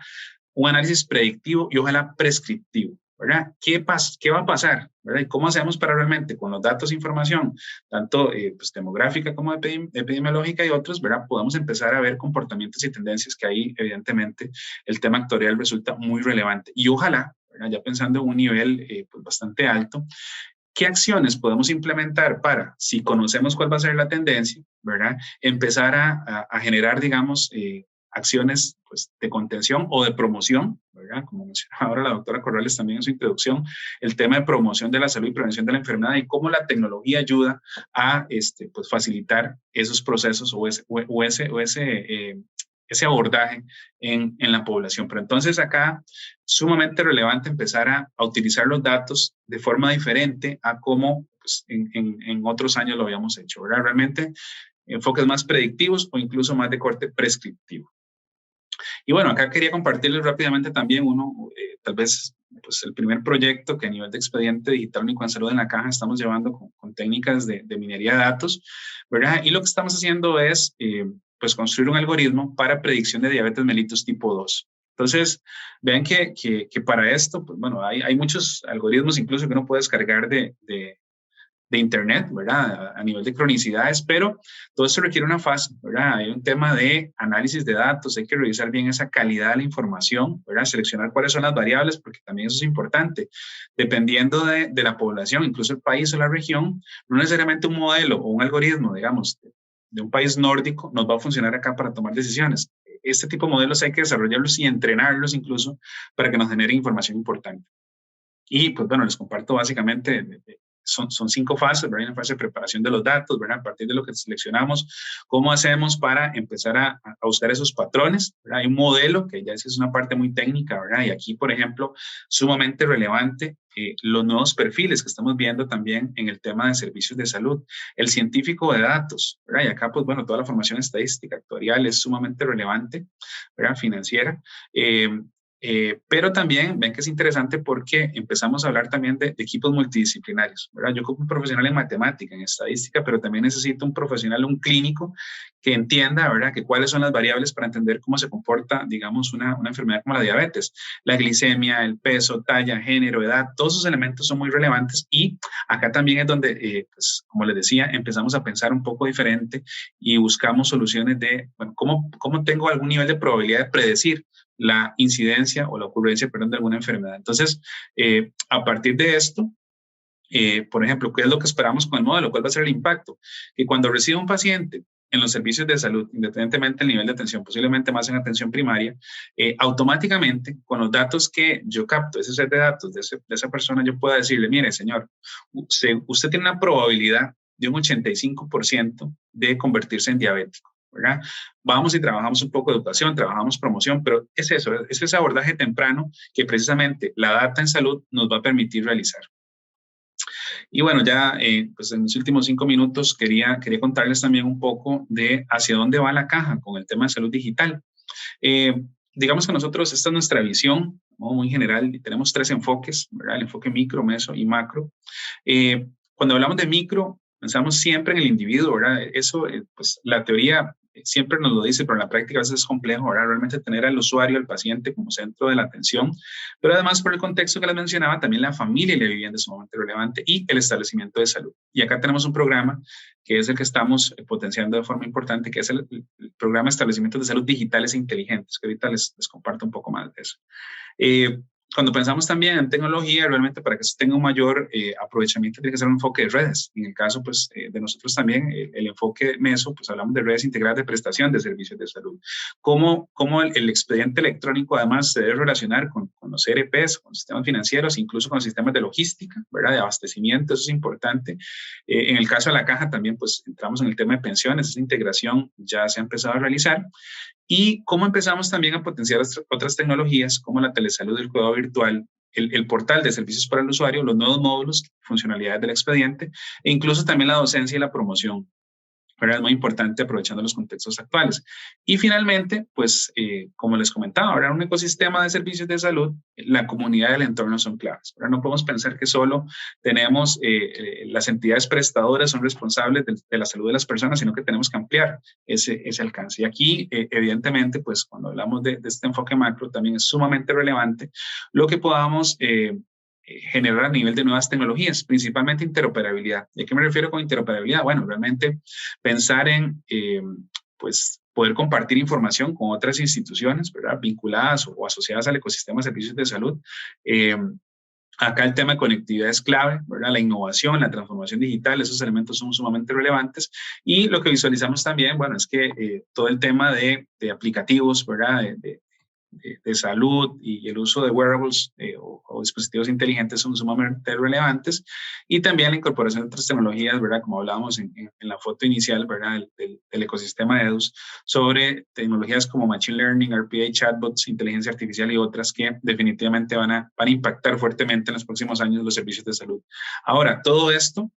un análisis predictivo y ojalá prescriptivo, ¿verdad? ¿Qué va a pasar? ¿Verdad? ¿Y cómo hacemos para realmente con los datos e información, tanto pues, demográfica como epidemiológica y otros, ¿verdad? Podamos empezar a ver comportamientos y tendencias que ahí evidentemente el tema actuarial resulta muy relevante. Y ojalá, ¿verdad? Ya pensando en un nivel pues, bastante alto, ¿qué acciones podemos implementar para, si conocemos cuál va a ser la tendencia, ¿verdad? Empezar a generar, digamos, acciones pues, de contención o de promoción, ¿verdad? Como mencionaba ahora la doctora Corrales también en su introducción, el tema de promoción de la salud y prevención de la enfermedad y cómo la tecnología ayuda a pues, facilitar esos procesos ese abordaje en la población. Pero entonces acá sumamente relevante empezar a utilizar los datos de forma diferente a como pues, en otros años lo habíamos hecho, ¿verdad? Realmente enfoques más predictivos o incluso más de corte prescriptivo. Y bueno, acá quería compartirles rápidamente también tal vez pues el primer proyecto que a nivel de expediente digital único en salud en la caja estamos llevando con técnicas de minería de datos, ¿verdad? Y lo que estamos haciendo es pues construir un algoritmo para predicción de diabetes mellitus tipo 2. Entonces, vean que para esto, pues bueno, hay muchos algoritmos incluso que uno puede descargar de internet, ¿verdad? A nivel de cronicidades, pero todo esto requiere una fase, ¿verdad? Hay un tema de análisis de datos, hay que revisar bien esa calidad de la información, ¿verdad? Seleccionar cuáles son las variables, porque también eso es importante. Dependiendo de la población, incluso el país o la región, no necesariamente un modelo o un algoritmo, digamos, de un país nórdico nos va a funcionar acá para tomar decisiones. Este tipo de modelos hay que desarrollarlos y entrenarlos incluso para que nos generen información importante. Y pues bueno, les comparto básicamente son 5 fases, ¿verdad? Hay una fase de preparación de los datos, ¿verdad? A partir de lo que seleccionamos, ¿cómo hacemos para empezar a buscar esos patrones? ¿verdad? Hay un modelo que ya es una parte muy técnica, ¿verdad? Y aquí, por ejemplo, sumamente relevante los nuevos perfiles que estamos viendo también en el tema de servicios de salud. El científico de datos, ¿verdad? Y acá, pues bueno, toda la formación estadística actuarial es sumamente relevante, ¿verdad? Financiera. Pero también ven que es interesante porque empezamos a hablar también de equipos multidisciplinarios, ¿verdad? Yo como un profesional en matemática, en estadística, pero también necesito un profesional, un clínico que entienda, ¿verdad?, que cuáles son las variables para entender cómo se comporta, digamos, una enfermedad como la diabetes. La glicemia, el peso, talla, género, edad, todos esos elementos son muy relevantes y acá también es donde, pues, como les decía, empezamos a pensar un poco diferente y buscamos soluciones de, bueno, ¿cómo tengo algún nivel de probabilidad de predecir la incidencia o la ocurrencia, perdón, de alguna enfermedad? Entonces, a partir de esto, por ejemplo, ¿qué es lo que esperamos con el modelo? ¿Cuál va a ser el impacto? Que cuando reciba un paciente en los servicios de salud, independientemente del nivel de atención, posiblemente más en atención primaria, automáticamente, con los datos que yo capto, ese set de datos de esa persona, yo pueda decirle, mire, señor, usted tiene una probabilidad de un 85% de convertirse en diabético, ¿verdad? Vamos y trabajamos un poco de educación, trabajamos promoción, pero es eso, es ese abordaje temprano que precisamente la data en salud nos va a permitir realizar. Y bueno, ya pues en los últimos 5 minutos quería contarles también un poco de hacia dónde va la caja con el tema de salud digital. Digamos que nosotros, esta es nuestra visión, ¿no?, muy general, y tenemos 3 enfoques, ¿verdad? El enfoque micro, meso y macro. Cuando hablamos de micro, pensamos siempre en el individuo, ¿verdad? Eso, pues la teoría siempre nos lo dice, pero en la práctica a veces es complejo, ¿verdad? Realmente tener al usuario, al paciente como centro de la atención, pero además por el contexto que les mencionaba, también la familia y la vivienda es sumamente relevante y el establecimiento de salud. Y acá tenemos un programa que es el que estamos potenciando de forma importante, que es el programa de establecimientos de salud digitales e inteligentes, que ahorita les comparto un poco más de eso. Cuando pensamos también en tecnología, realmente para que se tenga un mayor aprovechamiento tiene que ser un enfoque de redes. En el caso pues, de nosotros también, el enfoque MESO, pues hablamos de redes integradas de prestación de servicios de salud. Cómo el expediente electrónico además se debe relacionar con los ERPs, con los sistemas financieros, incluso con los sistemas de logística, ¿verdad?, de abastecimiento, eso es importante. En el caso de la caja también pues entramos en el tema de pensiones, esa integración ya se ha empezado a realizar. Y cómo empezamos también a potenciar otras tecnologías como la telesalud, el cuidado virtual, el portal de servicios para el usuario, los nuevos módulos, funcionalidades del expediente e incluso también la docencia y la promoción. Pero es muy importante aprovechando los contextos actuales. Y finalmente, pues, como les comentaba, ahora un ecosistema de servicios de salud, la comunidad y el entorno son claves. Ahora no podemos pensar que solo tenemos las entidades prestadoras son responsables de la salud de las personas, sino que tenemos que ampliar ese alcance. Y aquí, evidentemente, pues, cuando hablamos de este enfoque macro, también es sumamente relevante lo que podamos generar a nivel de nuevas tecnologías, principalmente interoperabilidad. ¿Y a qué me refiero con interoperabilidad? Bueno, realmente pensar en, pues, poder compartir información con otras instituciones, ¿verdad?, vinculadas o asociadas al ecosistema de servicios de salud. Acá el tema de conectividad es clave, ¿verdad? La innovación, la transformación digital, esos elementos son sumamente relevantes. Y lo que visualizamos también, bueno, es que todo el tema de aplicativos, ¿verdad?, de salud y el uso de wearables o dispositivos inteligentes son sumamente relevantes, y también la incorporación de otras tecnologías, ¿verdad?, como hablábamos en la foto inicial, ¿verdad?, del ecosistema de EDUS, sobre tecnologías como Machine Learning, RPA, chatbots, inteligencia artificial y otras que definitivamente van a impactar fuertemente en los próximos años los servicios de salud. Ahora, todo esto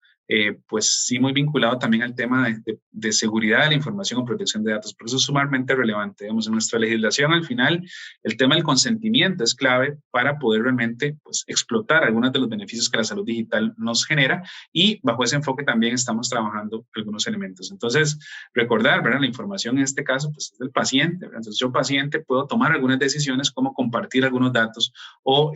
pues sí muy vinculado también al tema de seguridad de la información o protección de datos. Por eso es sumamente relevante. Digamos, en nuestra legislación, al final, el tema del consentimiento es clave para poder realmente pues, explotar algunos de los beneficios que la salud digital nos genera, y bajo ese enfoque también estamos trabajando algunos elementos. Entonces, recordar, ¿verdad?, la información en este caso pues, es del paciente, ¿verdad? Entonces, yo paciente puedo tomar algunas decisiones como compartir algunos datos o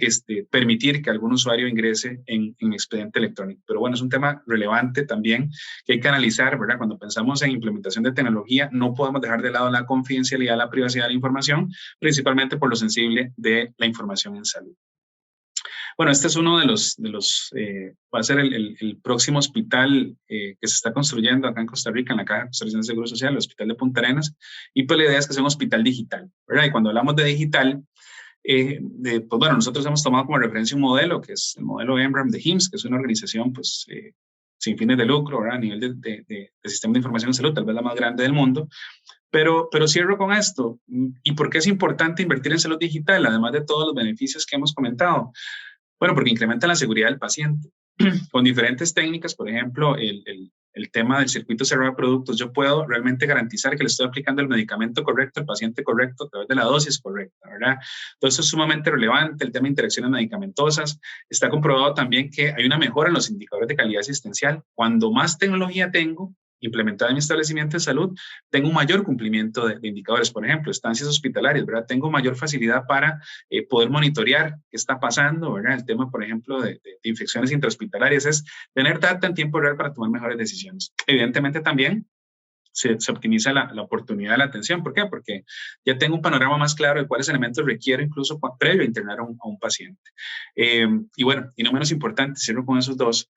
permitir que algún usuario ingrese en expediente electrónico. Pero bueno, es un tema relevante también que hay que analizar, ¿verdad? Cuando pensamos en implementación de tecnología, no podemos dejar de lado la confidencialidad, la privacidad de la información, principalmente por lo sensible de la información en salud. Bueno, este es uno de los va a ser el próximo hospital que se está construyendo acá en Costa Rica, en la Caja de Costarricense de Seguro Social, el Hospital de Punta Arenas, y pues la idea es que sea un hospital digital, ¿verdad? Y cuando hablamos de digital, pues bueno, nosotros hemos tomado como referencia un modelo, que es el modelo EMRAM de HIMSS, que es una organización, pues, sin fines de lucro, ¿verdad?, a nivel de sistema de información en salud, tal vez la más grande del mundo. Pero cierro con esto. ¿Y por qué es importante invertir en salud digital, además de todos los beneficios que hemos comentado? Bueno, porque incrementa la seguridad del paciente con diferentes técnicas, por ejemplo, el el tema del circuito cerrado de productos, yo puedo realmente garantizar que le estoy aplicando el medicamento correcto al paciente correcto a través de la dosis correcta, ¿verdad? Todo eso es sumamente relevante, el tema de interacciones medicamentosas. Está comprobado también que hay una mejora en los indicadores de calidad asistencial. Cuando más tecnología tengo implementada en mi establecimiento de salud, tengo un mayor cumplimiento de indicadores. Por ejemplo, estancias hospitalarias, ¿verdad? Tengo mayor facilidad para poder monitorear qué está pasando, ¿verdad? El tema, por ejemplo, de infecciones intrahospitalarias es tener data en tiempo real para tomar mejores decisiones. Evidentemente también se optimiza la oportunidad de la atención. ¿Por qué? Porque ya tengo un panorama más claro de cuáles elementos requiero incluso previo a internar a un paciente. Y bueno, y no menos importante, cierro con esos dos,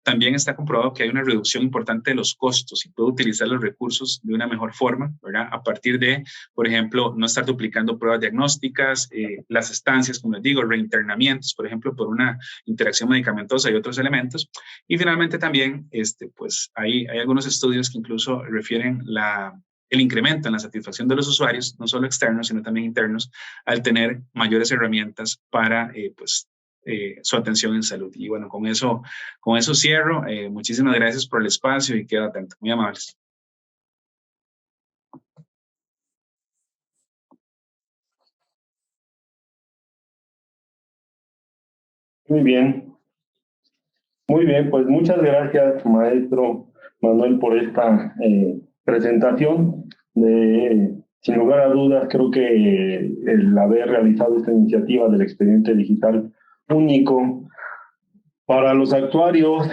también está comprobado que hay una reducción importante de los costos y puedo utilizar los recursos de una mejor forma, ¿verdad? A partir de, por ejemplo, no estar duplicando pruebas diagnósticas, las estancias, como les digo, reinternamientos, por ejemplo, por una interacción medicamentosa y otros elementos. Y finalmente también, pues hay algunos estudios que incluso refieren el incremento en la satisfacción de los usuarios, no solo externos, sino también internos, al tener mayores herramientas para su atención en salud. Y bueno, con eso cierro. Muchísimas gracias por el espacio y quedo atento. Muy amables. Muy bien. Muy bien, pues muchas gracias, maestro Manuel, por esta presentación. Sin lugar a dudas, creo que el haber realizado esta iniciativa del expediente digital único para los actuarios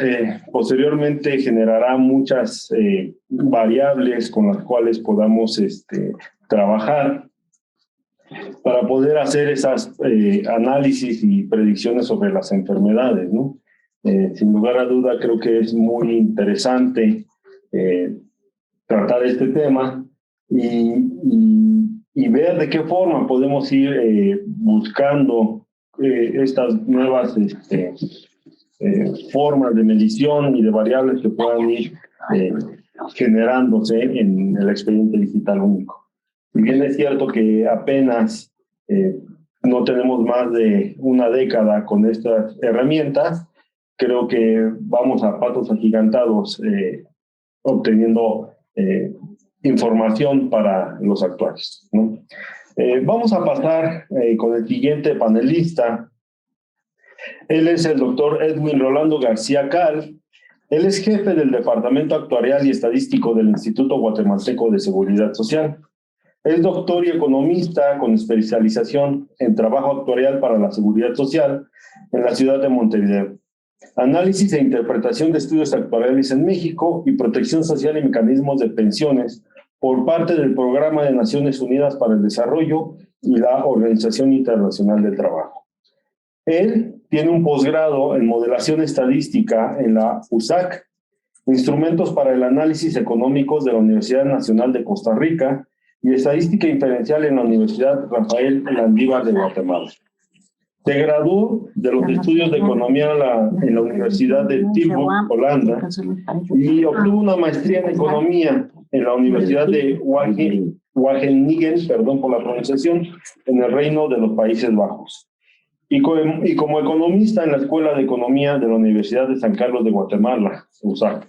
posteriormente generará muchas variables con las cuales podamos trabajar para poder hacer esas análisis y predicciones sobre las enfermedades, ¿no? Sin lugar a duda, creo que es muy interesante tratar este tema y ver de qué forma podemos ir buscando estas nuevas formas de medición y de variables que puedan ir generándose en el expediente digital único. Si bien es cierto que apenas no tenemos más de una década con estas herramientas, creo que vamos a pasos agigantados obteniendo información para los actuarios, ¿no? Vamos a pasar con el siguiente panelista. Él es el doctor Edwin Rolando García Cal. Él es jefe del Departamento Actuarial y Estadístico del Instituto Guatemalteco de Seguridad Social. Es doctor y economista con especialización en trabajo actuarial para la seguridad social en la ciudad de Montevideo. Análisis e interpretación de estudios actuariales en México y protección social y mecanismos de pensiones por parte del Programa de Naciones Unidas para el Desarrollo y la Organización Internacional del Trabajo. Él tiene un posgrado en modelación estadística en la USAC, Instrumentos para el Análisis Económicos de la Universidad Nacional de Costa Rica y Estadística Inferencial en la Universidad Rafael Landívar de Guatemala. Se graduó de los estudios de economía en la Universidad de Tilburg, Holanda, y obtuvo una maestría en economía en la Universidad de Wageningen, perdón por la pronunciación, en el Reino de los Países Bajos. Y como economista en la Escuela de Economía de la Universidad de San Carlos de Guatemala, USAC.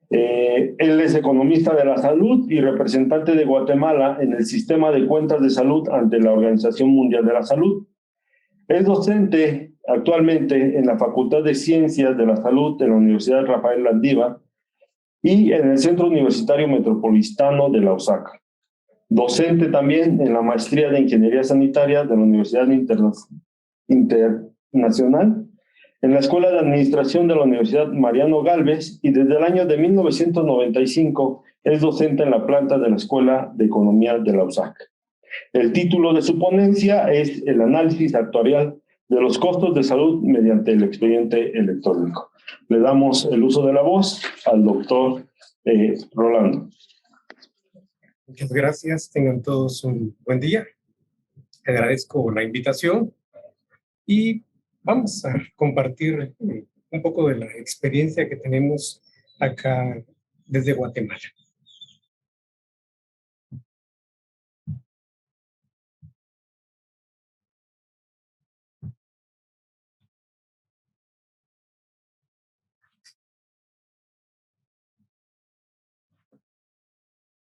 Él es economista de la salud y representante de Guatemala en el sistema de cuentas de salud ante la Organización Mundial de la Salud. Es docente actualmente en la Facultad de Ciencias de la Salud de la Universidad Rafael Landívar y en el Centro Universitario Metropolitano de la USAC. Docente también en la Maestría de Ingeniería Sanitaria de la Universidad Internacional, en la Escuela de Administración de la Universidad Mariano Gálvez y desde el año de 1995 es docente en la planta de la Escuela de Economía de la USAC. El título de su ponencia es El análisis actuarial de los costos de salud mediante el expediente electrónico. Le damos el uso de la voz al doctor Rolando. Muchas gracias, tengan todos un buen día. Agradezco la invitación y vamos a compartir un poco de la experiencia que tenemos acá desde Guatemala.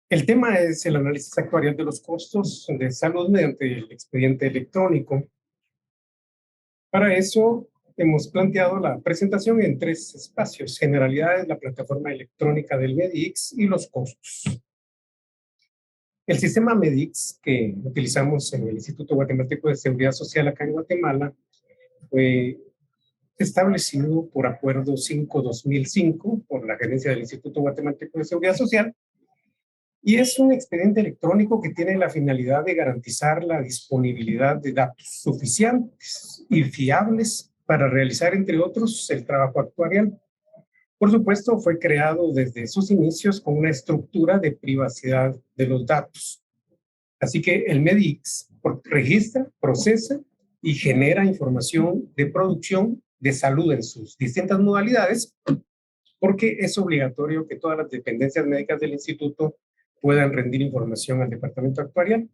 El tema es el análisis actuarial de los costos de salud mediante el expediente electrónico. Para eso hemos planteado la presentación en 3 espacios: generalidades, la plataforma electrónica del MEDIX y los costos. El sistema MEDIX que utilizamos en el Instituto Guatemalteco de Seguridad Social acá en Guatemala fue establecido por Acuerdo 5-2005 por la gerencia del Instituto Guatemalteco de Seguridad Social, y es un expediente electrónico que tiene la finalidad de garantizar la disponibilidad de datos suficientes y fiables para realizar, entre otros, el trabajo actuarial. Por supuesto, fue creado desde sus inicios con una estructura de privacidad de los datos. Así que el MEDIX registra, procesa y genera información de producción de salud en sus distintas modalidades, porque es obligatorio que todas las dependencias médicas del instituto puedan rendir información al departamento actuarial,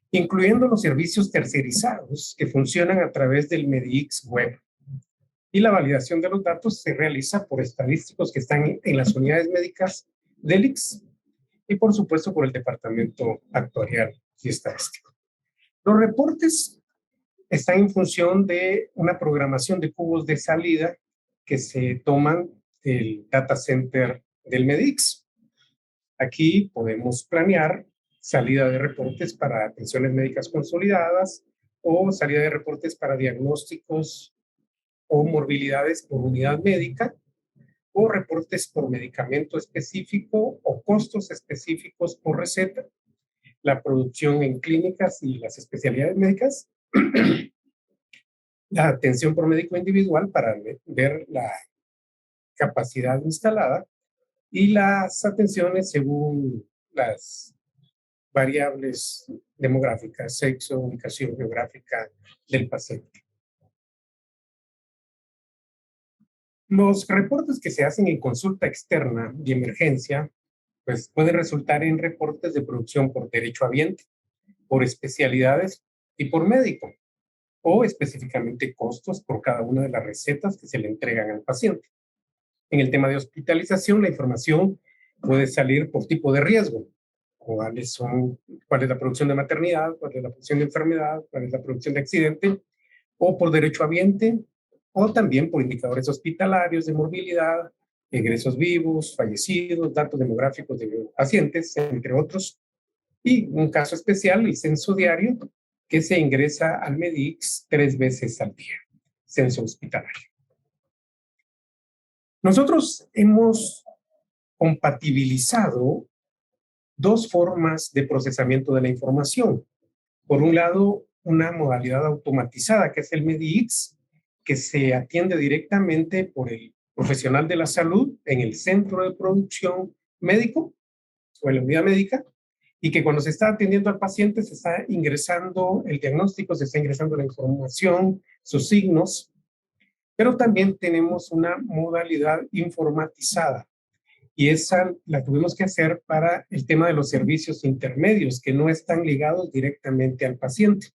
incluyendo los servicios tercerizados que funcionan a través del MEDIX web. Y la validación de los datos se realiza por estadísticos que están en las unidades médicas del ICS y, por supuesto, por el departamento actuarial y estadístico. Los reportes están en función de una programación de cubos de salida que se toman del data center del MEDIX. Aquí podemos planear salida de reportes para atenciones médicas consolidadas o salida de reportes para diagnósticos o morbilidades por unidad médica, o reportes por medicamento específico o costos específicos por receta, la producción en clínicas y las especialidades médicas, la atención por médico individual para ver la capacidad instalada y las atenciones según las variables demográficas, sexo, ubicación geográfica del paciente. Los reportes que se hacen en consulta externa de emergencia, pues pueden resultar en reportes de producción por derechohabiente, por especialidades y por médico, o específicamente costos por cada una de las recetas que se le entregan al paciente. En el tema de hospitalización, la información puede salir por tipo de riesgo. ¿Cuál es la producción de maternidad? ¿Cuál es la producción de enfermedad? ¿Cuál es la producción de accidente? O por derechohabiente, o también por indicadores hospitalarios de morbilidad, egresos vivos, fallecidos, datos demográficos de pacientes, entre otros. Y un caso especial, el censo diario, que se ingresa al MEDIX 3 veces al día, censo hospitalario. Nosotros hemos compatibilizado 2 formas de procesamiento de la información. Por un lado, una modalidad automatizada, que es el MEDIX, que se atiende directamente por el profesional de la salud en el centro de producción médico o en la unidad médica, y que cuando se está atendiendo al paciente se está ingresando el diagnóstico, se está ingresando la información, sus signos, pero también tenemos una modalidad informatizada, y esa la tuvimos que hacer para el tema de los servicios intermedios que no están ligados directamente al paciente.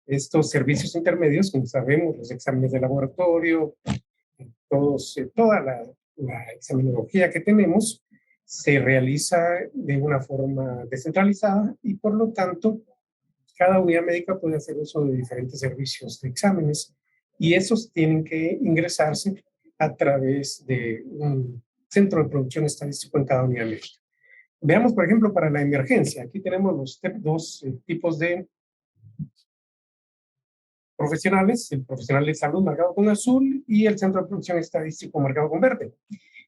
Estos servicios intermedios, como sabemos, los exámenes de laboratorio, toda la examinología que tenemos, se realiza de una forma descentralizada y, por lo tanto, cada unidad médica puede hacer uso de diferentes servicios de exámenes, y esos tienen que ingresarse a través de un centro de producción estadístico en cada unidad médica. Veamos, por ejemplo, para la emergencia. Aquí tenemos los 2 tipos de profesionales: el profesional de salud marcado con azul y el centro de producción estadístico marcado con verde.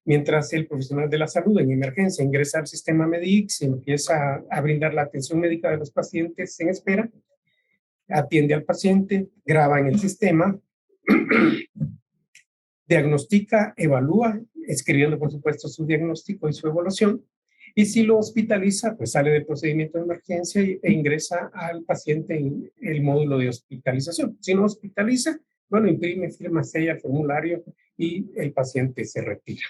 Mientras el profesional de la salud en emergencia ingresa al sistema MEDIX y empieza a brindar la atención médica de los pacientes en espera, atiende al paciente, graba en el sistema, diagnostica, evalúa, escribiendo por supuesto su diagnóstico y su evaluación, y si lo hospitaliza, pues sale del procedimiento de emergencia e ingresa al paciente en el módulo de hospitalización. Si no hospitaliza, bueno, imprime, firma, sella el formulario y el paciente se retira.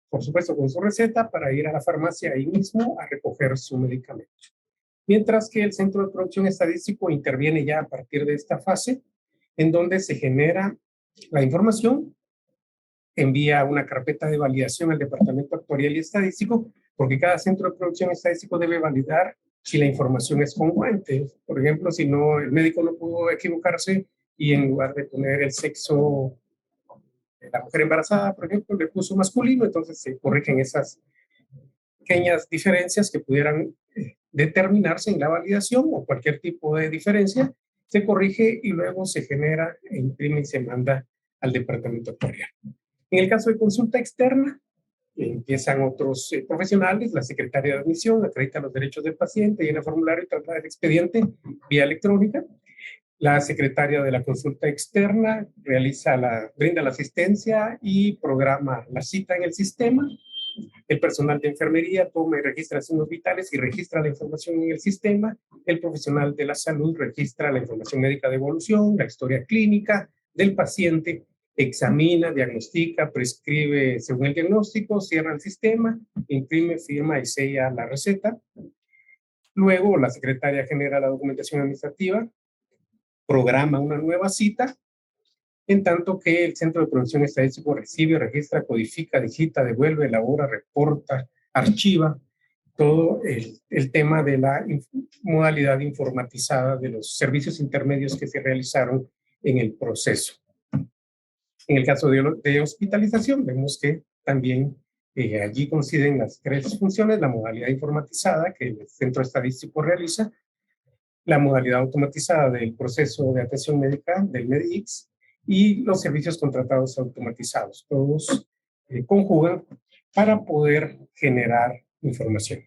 Por supuesto, con su receta para ir a la farmacia ahí mismo a recoger su medicamento. Mientras que el centro de producción estadístico interviene ya a partir de esta fase, en donde se genera la información, envía una carpeta de validación al departamento actuarial y estadístico porque cada centro de producción estadístico debe validar si la información es congruente. Por ejemplo, si no, el médico no pudo equivocarse y en lugar de poner el sexo de la mujer embarazada, por ejemplo, le puso masculino, entonces se corrigen esas pequeñas diferencias que pudieran determinarse en la validación o cualquier tipo de diferencia, se corrige y luego se genera, imprime y se manda al departamento actuarial. En el caso de consulta externa, empiezan otros profesionales, la secretaria de admisión acredita los derechos del paciente, llena formulario y traslada el expediente vía electrónica. La secretaria de la consulta externa brinda la asistencia y programa la cita en el sistema. El personal de enfermería toma y registra signos vitales y registra la información en el sistema. El profesional de la salud registra la información médica de evolución, la historia clínica del paciente, examina, diagnostica, prescribe según el diagnóstico, cierra el sistema, imprime, firma y sella la receta. Luego, la secretaria genera la documentación administrativa, programa una nueva cita, en tanto que el Centro de Producción Estadístico recibe, registra, codifica, digita, devuelve, elabora, reporta, archiva, todo el tema de la modalidad informatizada de los servicios intermedios que se realizaron en el proceso. En el caso de hospitalización, vemos que también allí coinciden las tres funciones: la modalidad informatizada que el Centro Estadístico realiza, la modalidad automatizada del proceso de atención médica del MEDIX y los servicios contratados automatizados. Todos conjugan para poder generar información.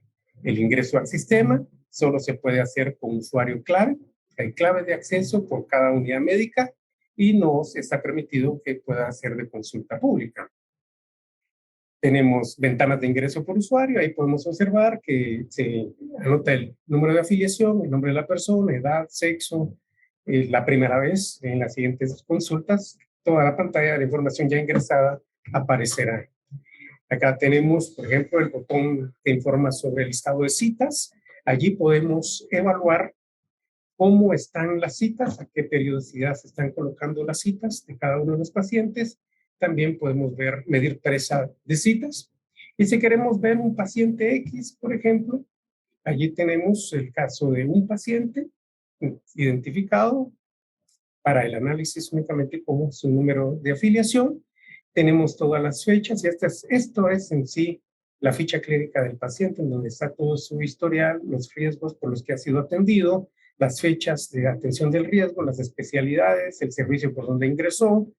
El ingreso al sistema solo se puede hacer con usuario clave. Hay clave de acceso por cada unidad médica y no está permitido que pueda hacer de consulta pública. Tenemos ventanas de ingreso por usuario. Ahí podemos observar que se anota el número de afiliación, el nombre de la persona, edad, sexo, la primera vez. En las siguientes consultas, toda la pantalla de la información ya ingresada aparecerá. Acá tenemos, por ejemplo, el botón que informa sobre el listado de citas. Allí podemos evaluar cómo están las citas, a qué periodicidad se están colocando las citas de cada uno de los pacientes. También podemos medir presa de citas. Y si queremos ver un paciente X, por ejemplo, allí tenemos el caso de un paciente identificado para el análisis únicamente como su número de afiliación. Tenemos todas las fechas y esto es en sí la ficha clínica del paciente, en donde está todo su historial, los riesgos por los que ha sido atendido, las fechas de atención del riesgo, las especialidades, el servicio por donde ingresó,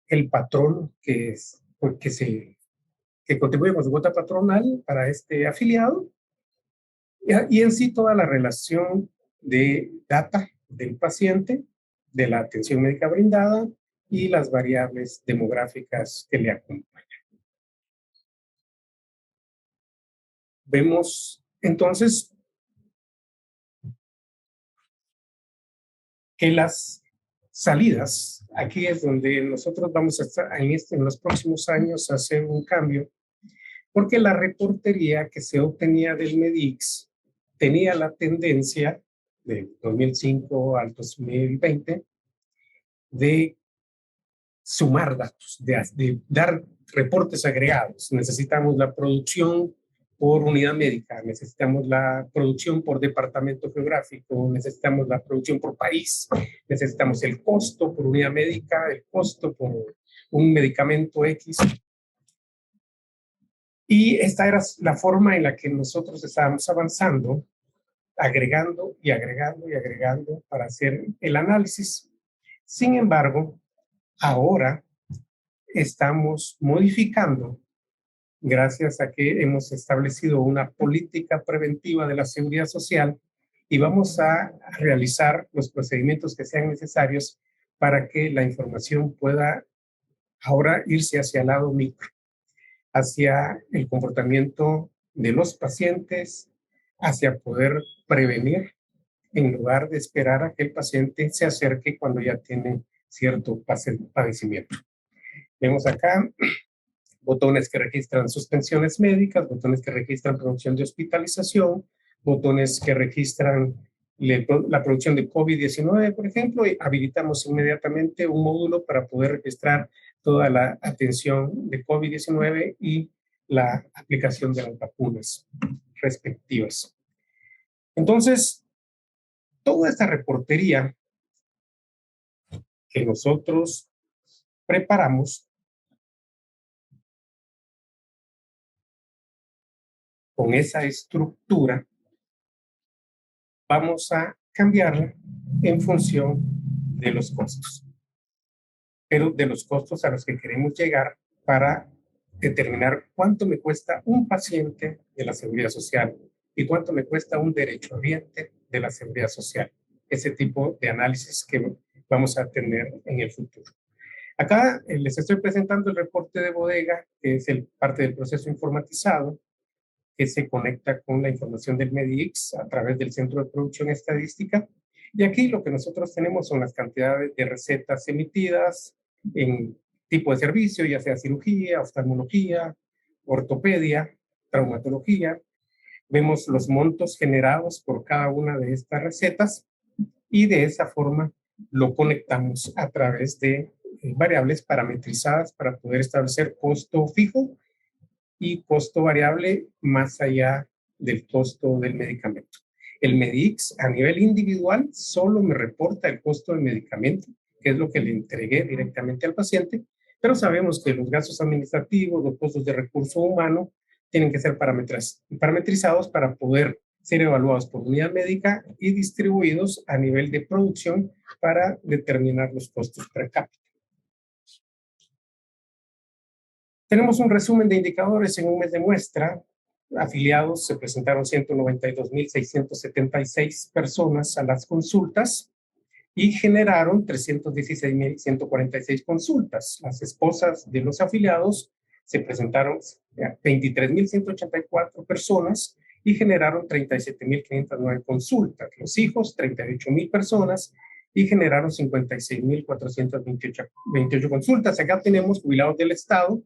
el patrón que contribuye con su cuota patronal para este afiliado, y en sí toda la relación de data del paciente, de la atención médica brindada y las variables demográficas que le acompañan. Vemos entonces que las salidas, aquí es donde nosotros vamos a estar en los próximos años a hacer un cambio, porque la reportería que se obtenía del MEDIX tenía la tendencia de 2005 al 2020 de sumar datos, de dar reportes agregados. Necesitamos la producción por unidad médica, necesitamos la producción por departamento geográfico, necesitamos la producción por país, necesitamos el costo por unidad médica, el costo por un medicamento X. Y esta era la forma en la que nosotros estábamos avanzando, agregando y agregando y agregando para hacer el análisis. Sin embargo, ahora estamos modificando, gracias a que hemos establecido una política preventiva de la seguridad social, y vamos a realizar los procedimientos que sean necesarios para que la información pueda ahora irse hacia el lado micro, hacia el comportamiento de los pacientes, hacia poder prevenir en lugar de esperar a que el paciente se acerque cuando ya tiene cierto padecimiento. Vemos acá botones que registran suspensiones médicas, botones que registran producción de hospitalización, botones que registran la producción de COVID-19, por ejemplo, y habilitamos inmediatamente un módulo para poder registrar toda la atención de COVID-19 y la aplicación de las vacunas respectivas. Entonces, toda esta reportería que nosotros preparamos con esa estructura, vamos a cambiarla en función de los costos, pero de los costos a los que queremos llegar para determinar cuánto me cuesta un paciente de la Seguridad Social y cuánto me cuesta un derechohabiente de la Seguridad Social. Ese tipo de análisis que vamos a tener en el futuro. Acá les estoy presentando el reporte de bodega, que es parte del proceso informatizado, que se conecta con la información del MEDIX a través del Centro de Producción Estadística. Y aquí lo que nosotros tenemos son las cantidades de recetas emitidas en tipo de servicio, ya sea cirugía, oftalmología, ortopedia, traumatología. Vemos los montos generados por cada una de estas recetas y de esa forma lo conectamos a través de variables parametrizadas para poder establecer costo fijo y costo variable más allá del costo del medicamento. El MEDIX a nivel individual solo me reporta el costo del medicamento, que es lo que le entregué directamente al paciente, pero sabemos que los gastos administrativos, los costos de recurso humano, tienen que ser parametrizados para poder ser evaluados por unidad médica y distribuidos a nivel de producción para determinar los costos per cápita. Tenemos un resumen de indicadores en un mes de muestra. Afiliados se presentaron 192.676 personas a las consultas y generaron 316.146 consultas. Las esposas de los afiliados se presentaron 23.184 personas y generaron 37.509 consultas. Los hijos, 38.000 personas y generaron 56.428 consultas. Acá tenemos jubilados del Estado,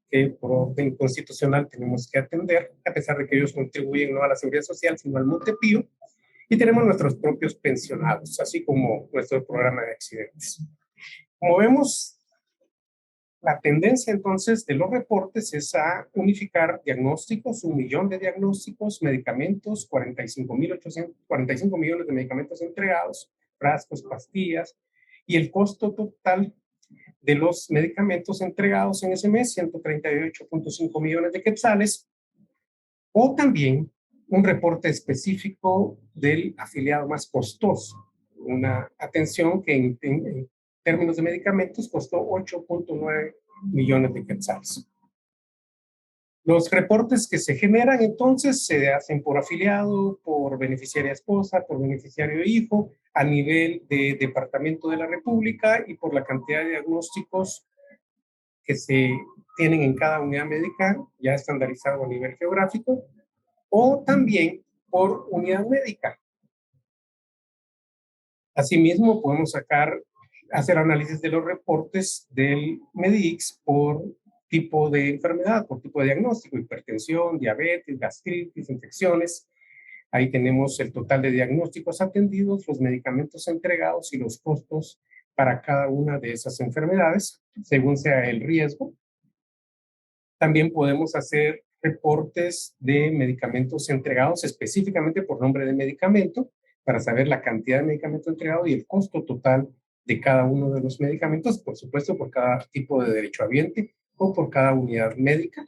que por orden constitucional tenemos que atender, a pesar de que ellos contribuyen no a la Seguridad Social, sino al Montepío, y tenemos nuestros propios pensionados, así como nuestro programa de accidentes. Como vemos, la tendencia entonces de los reportes es a unificar diagnósticos, 1 millón de diagnósticos, medicamentos, 45 millones de medicamentos entregados, frascos, pastillas, y el costo total de los medicamentos entregados en ese mes, 138.5 millones de quetzales, o también un reporte específico del afiliado más costoso, una atención que en términos de medicamentos costó 8.9 millones de quetzales. Los reportes que se generan entonces se hacen por afiliado, por beneficiaria esposa, por beneficiario hijo, a nivel de departamento de la República y por la cantidad de diagnósticos que se tienen en cada unidad médica, ya estandarizado a nivel geográfico, o también por unidad médica. Asimismo, podemos hacer análisis de los reportes del MEDIX por tipo de enfermedad, por tipo de diagnóstico, hipertensión, diabetes, gastritis, infecciones. Ahí tenemos el total de diagnósticos atendidos, los medicamentos entregados y los costos para cada una de esas enfermedades, según sea el riesgo. También podemos hacer reportes de medicamentos entregados específicamente por nombre de medicamento, para saber la cantidad de medicamento entregado y el costo total de cada uno de los medicamentos, por supuesto, por cada tipo de derechohabiente o por cada unidad médica.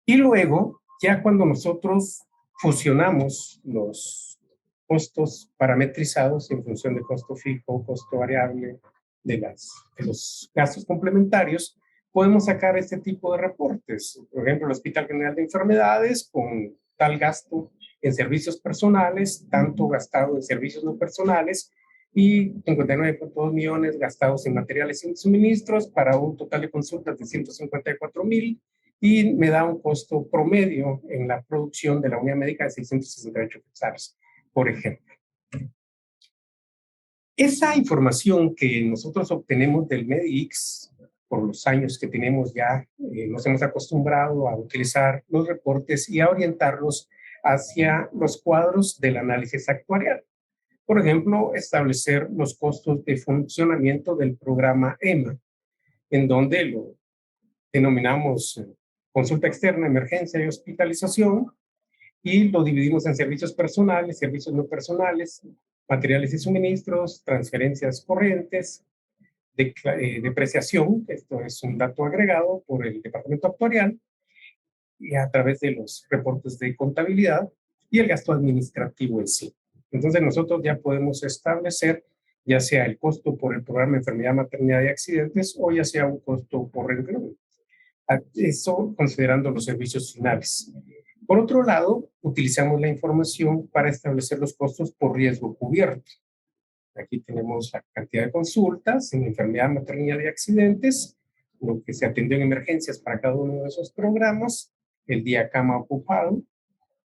Y luego, ya cuando nosotros fusionamos los costos parametrizados en función de costo fijo, costo variable, de los gastos complementarios, podemos sacar este tipo de reportes. Por ejemplo, el Hospital General de Enfermedades con tal gasto en servicios personales, tanto gastado en servicios no personales, y 59.2 millones gastados en materiales y suministros para un total de consultas de 154,000, y me da un costo promedio en la producción de la unidad médica de 668 quetzales, por ejemplo. Esa información que nosotros obtenemos del MEDIX, por los años que tenemos ya, nos hemos acostumbrado a utilizar los reportes y a orientarlos hacia los cuadros del análisis actuarial. Por ejemplo, establecer los costos de funcionamiento del programa EMA, en donde denominamos consulta externa, emergencia y hospitalización, y lo dividimos en servicios personales, servicios no personales, materiales y suministros, transferencias corrientes, depreciación, esto es un dato agregado por el departamento actuarial, y a través de los reportes de contabilidad, y el gasto administrativo en sí. Entonces nosotros ya podemos establecer ya sea el costo por el programa de enfermedad, maternidad y accidentes o ya sea un costo por renglón. Eso considerando los servicios finales. Por otro lado, utilizamos la información para establecer los costos por riesgo cubierto. Aquí tenemos la cantidad de consultas en enfermedad, maternidad y accidentes, lo que se atendió en emergencias para cada uno de esos programas, el día cama ocupado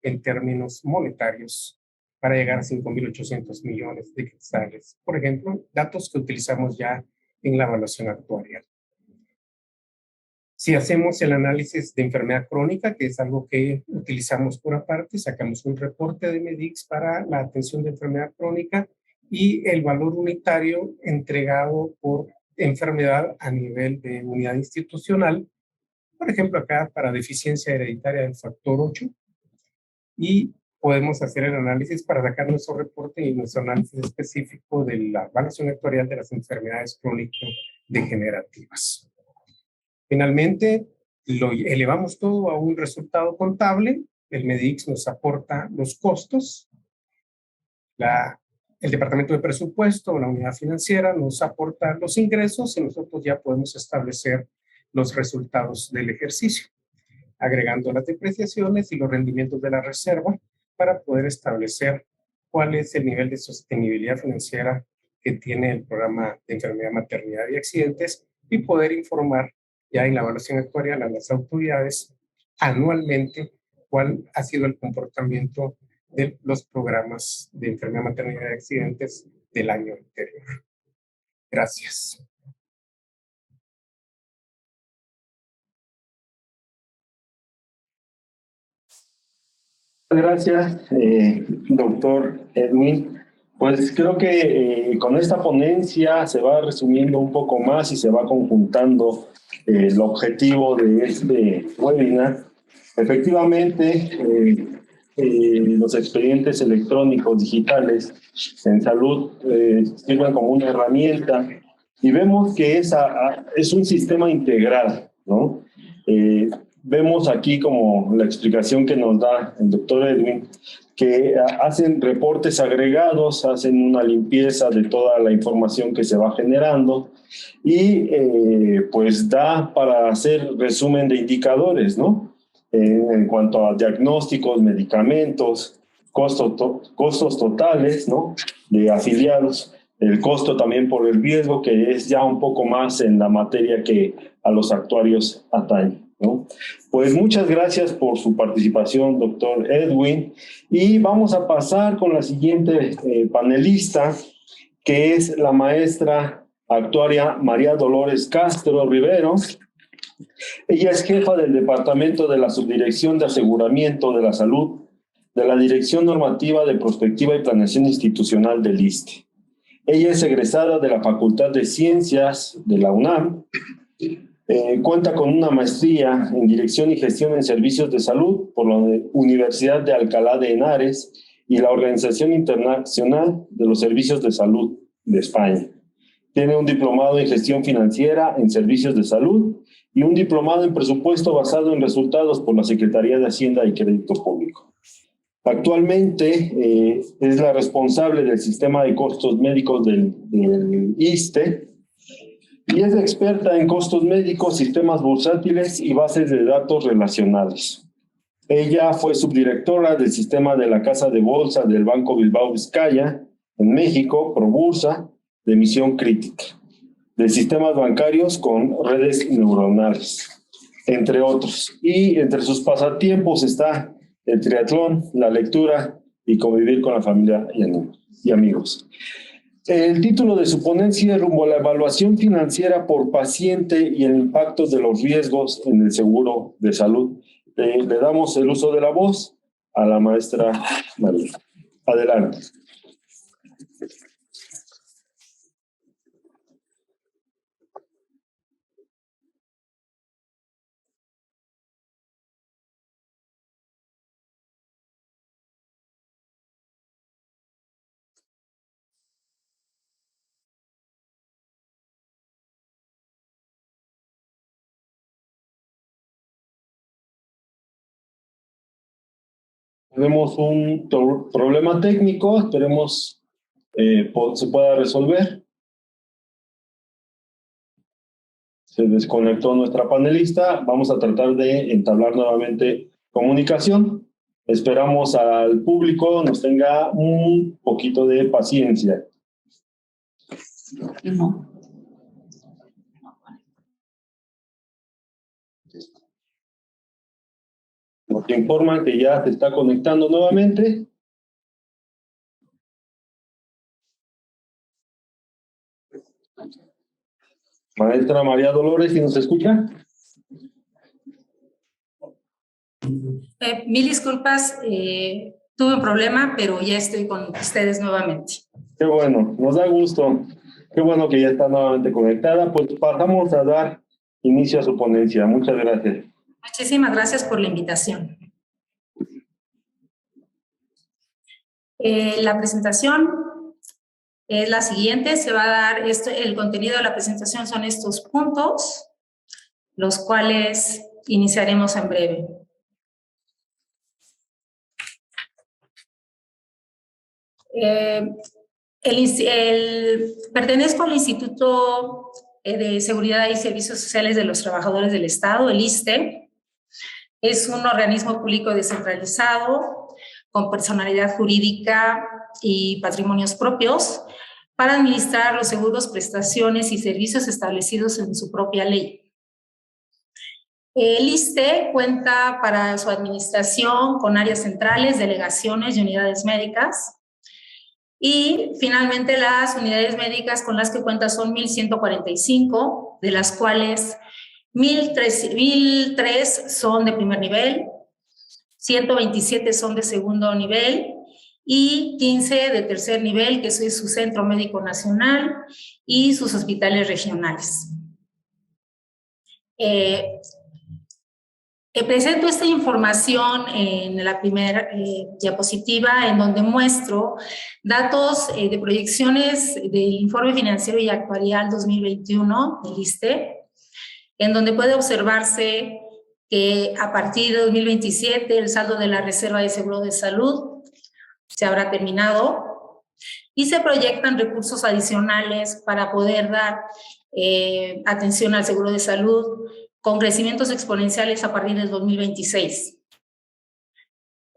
en términos monetarios para llegar a 5.800 millones de quetzales. Por ejemplo, datos que utilizamos ya en la evaluación actuarial. Si hacemos el análisis de enfermedad crónica, que es algo que utilizamos por aparte, sacamos un reporte de MEDICS para la atención de enfermedad crónica y el valor unitario entregado por enfermedad a nivel de unidad institucional, por ejemplo acá para deficiencia hereditaria del factor 8, y podemos hacer el análisis para sacar nuestro reporte y nuestro análisis específico de la evaluación actuarial de las enfermedades crónico-degenerativas. Finalmente, lo elevamos todo a un resultado contable. El MEDICS nos aporta los costos. El departamento de presupuesto, la unidad financiera, nos aporta los ingresos y nosotros ya podemos establecer los resultados del ejercicio, agregando las depreciaciones y los rendimientos de la reserva para poder establecer cuál es el nivel de sostenibilidad financiera que tiene el programa de enfermedad, maternidad y accidentes y poder informar ya en la evaluación actuarial a las autoridades anualmente cuál ha sido el comportamiento de los programas de enfermedad, maternidad y accidentes del año anterior. Gracias. Gracias, doctor Edwin. Pues creo que con esta ponencia se va resumiendo un poco más y se va conjuntando el objetivo de este webinar. Efectivamente, los expedientes electrónicos digitales en salud sirven como una herramienta y vemos que es un sistema integral, ¿no? Vemos aquí como la explicación que nos da el doctor Edwin, que hacen reportes agregados, hacen una limpieza de toda la información que se va generando y pues da para hacer resumen de indicadores, ¿no? En cuanto a diagnósticos, medicamentos, costos totales, ¿no? De afiliados, el costo también por el riesgo, que es ya un poco más en la materia que a los actuarios atañe, ¿no? Pues muchas gracias por su participación, doctor Edwin, y vamos a pasar con la siguiente panelista, que es la maestra actuaria María Dolores Castro Rivero. Ella es jefa del Departamento de la Subdirección de Aseguramiento de la Salud de la Dirección Normativa de Prospectiva y Planeación Institucional del ISSSTE. Ella es egresada de la Facultad de Ciencias de la UNAM. Cuenta con una maestría en Dirección y Gestión en Servicios de Salud por la Universidad de Alcalá de Henares y la Organización Internacional de los Servicios de Salud de España. Tiene un diplomado en Gestión Financiera en Servicios de Salud y un diplomado en Presupuesto basado en resultados por la Secretaría de Hacienda y Crédito Público. Actualmente es la responsable del sistema de costos médicos del ISSSTE y es experta en costos médicos, sistemas bursátiles y bases de datos relacionales. Ella fue subdirectora del sistema de la Casa de Bolsa del Banco Bilbao Vizcaya en México, Probursa, de emisión crítica, de sistemas bancarios con redes neuronales, entre otros. Y entre sus pasatiempos está el triatlón, la lectura y convivir con la familia y amigos. El título de su ponencia es Rumbo a la evaluación financiera por paciente y el impacto de los riesgos en el seguro de salud. Le damos el uso de la voz a la maestra María. Adelante. Tenemos un problema técnico, esperemos se pueda resolver. Se desconectó nuestra panelista, vamos a tratar de entablar nuevamente comunicación. Esperamos al público nos tenga un poquito de paciencia. No. Nos informan que ya se está conectando nuevamente. Maestra María Dolores, ¿sí nos escucha? Mil disculpas, tuve un problema, pero ya estoy con ustedes nuevamente. Qué bueno, nos da gusto. Qué bueno que ya está nuevamente conectada. Pues pasamos a dar inicio a su ponencia. Muchas gracias. Muchísimas gracias por la invitación. La presentación es la siguiente. Se va a dar el contenido de la presentación son estos puntos, los cuales iniciaremos en breve. Pertenezco al Instituto de Seguridad y Servicios Sociales de los Trabajadores del Estado, el ISSSTE. Es un organismo público descentralizado con personalidad jurídica y patrimonios propios para administrar los seguros, prestaciones y servicios establecidos en su propia ley. El ISSSTE cuenta para su administración con áreas centrales, delegaciones y unidades médicas. Y finalmente las unidades médicas con las que cuenta son 1.145, de las cuales 1.003 son de primer nivel, 127 son de segundo nivel y 15 de tercer nivel, que es su Centro Médico Nacional y sus hospitales regionales. Presento esta información en la primera diapositiva, en donde muestro datos de proyecciones del Informe Financiero y Actuarial 2021 del ISSSTE, en donde puede observarse que a partir de 2027 el saldo de la Reserva de Seguro de Salud se habrá terminado y se proyectan recursos adicionales para poder dar atención al seguro de salud con crecimientos exponenciales a partir del 2026.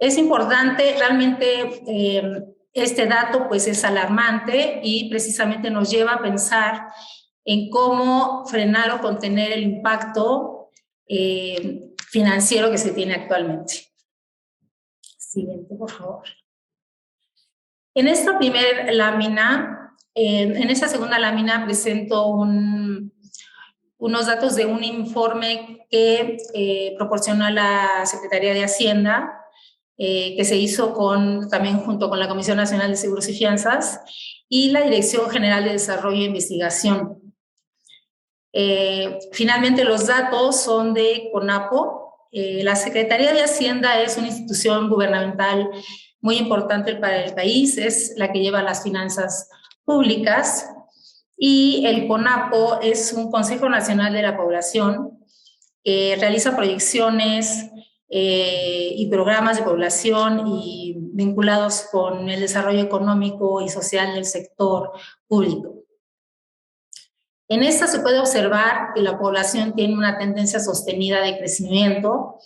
Es importante, realmente este dato pues es alarmante y precisamente nos lleva a pensar en cómo frenar o contener el impacto financiero que se tiene actualmente. Siguiente, por favor. En esta primera lámina, en esta segunda lámina presento unos datos de un informe que proporcionó la Secretaría de Hacienda, que se hizo también junto con la Comisión Nacional de Seguros y Fianzas y la Dirección General de Desarrollo e Investigación. Finalmente, los datos son de CONAPO. La Secretaría de Hacienda es una institución gubernamental muy importante para el país, es la que lleva las finanzas públicas. Y el CONAPO es un Consejo Nacional de la Población que realiza proyecciones y programas de población y vinculados con el desarrollo económico y social del sector público. En esta se puede observar que la población tiene una tendencia sostenida de crecimiento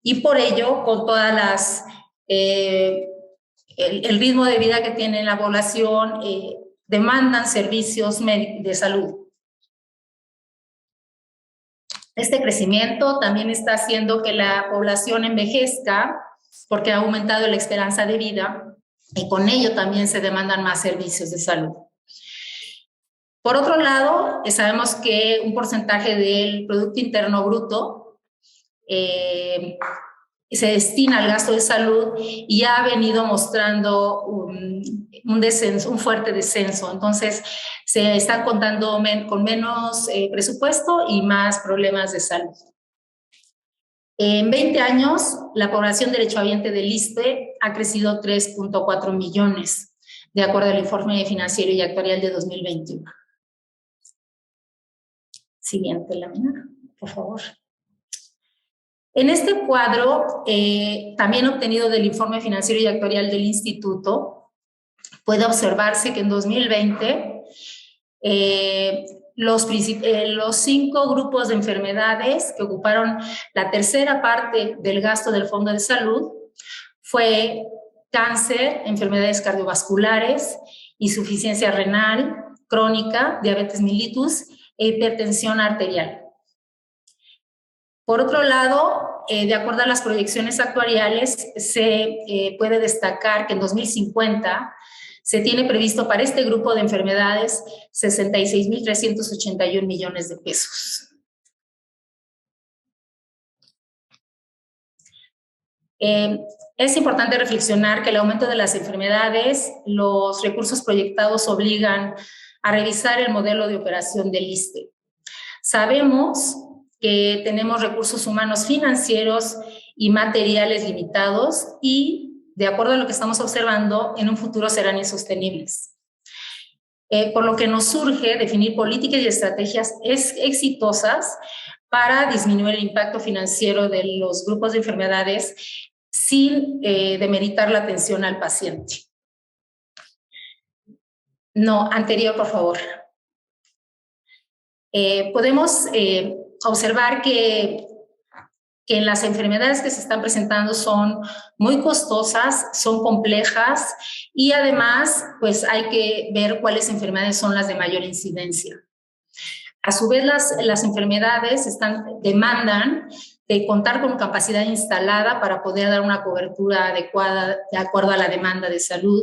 y por ello, con todas las el ritmo de vida que tiene la población, demandan servicios de salud. Este crecimiento también está haciendo que la población envejezca porque ha aumentado la esperanza de vida y con ello también se demandan más servicios de salud. Por otro lado, sabemos que un porcentaje del Producto Interno Bruto se destina al gasto de salud y ha venido mostrando un fuerte descenso. Entonces, se están contando con menos presupuesto y más problemas de salud. En 20 años, la población derechohabiente del ISSSTE ha crecido 3.4 millones, de acuerdo al Informe Financiero y Actuarial de 2021. Siguiente lámina, por favor. En este cuadro, también obtenido del informe financiero y actuarial del instituto, puede observarse que en 2020 los 5 grupos de enfermedades que ocuparon la tercera parte del gasto del Fondo de Salud fue cáncer, enfermedades cardiovasculares, insuficiencia renal crónica, diabetes mellitus e hipertensión arterial. Por otro lado, de acuerdo a las proyecciones actuariales, se puede destacar que en 2050 se tiene previsto para este grupo de enfermedades 66.381 millones de pesos. Es importante reflexionar que el aumento de las enfermedades, los recursos proyectados obligan a revisar el modelo de operación del ISSSTE. Sabemos que tenemos recursos humanos financieros y materiales limitados y, de acuerdo a lo que estamos observando, en un futuro serán insostenibles. Por lo que nos surge definir políticas y estrategias exitosas para disminuir el impacto financiero de los grupos de enfermedades sin demeritar la atención al paciente. No, anterior, por favor. Podemos observar que las enfermedades que se están presentando son muy costosas, son complejas y además pues hay que ver cuáles enfermedades son las de mayor incidencia. A su vez, las enfermedades demandan de contar con capacidad instalada para poder dar una cobertura adecuada de acuerdo a la demanda de salud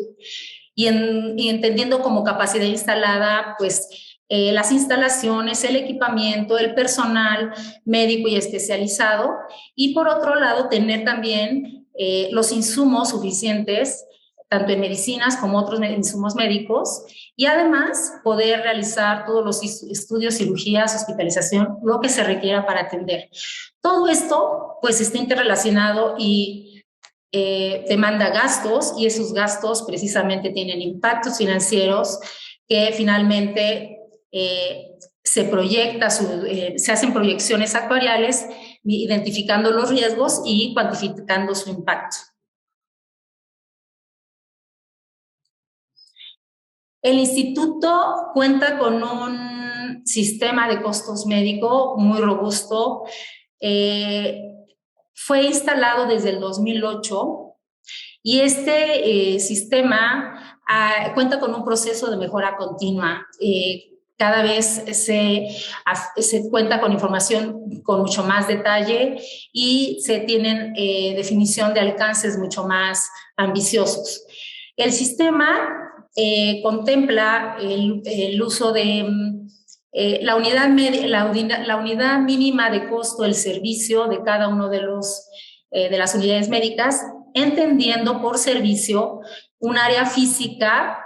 y entendiendo como capacidad instalada pues las instalaciones, el equipamiento, el personal médico y especializado y por otro lado tener también los insumos suficientes tanto en medicinas como otros insumos médicos y además poder realizar todos los estudios, cirugías, hospitalización, lo que se requiera para atender. Todo esto pues está interrelacionado y demanda gastos y esos gastos precisamente tienen impactos financieros que finalmente se hacen proyecciones actuariales identificando los riesgos y cuantificando su impacto. El instituto cuenta con un sistema de costos médico muy robusto. Fue instalado desde el 2008 y este sistema cuenta con un proceso de mejora continua. Cada vez se cuenta con información con mucho más detalle y se tienen definición de alcances mucho más ambiciosos. El sistema contempla el uso de la unidad mínima de costo del servicio de cada uno de las unidades médicas, entendiendo por servicio un área física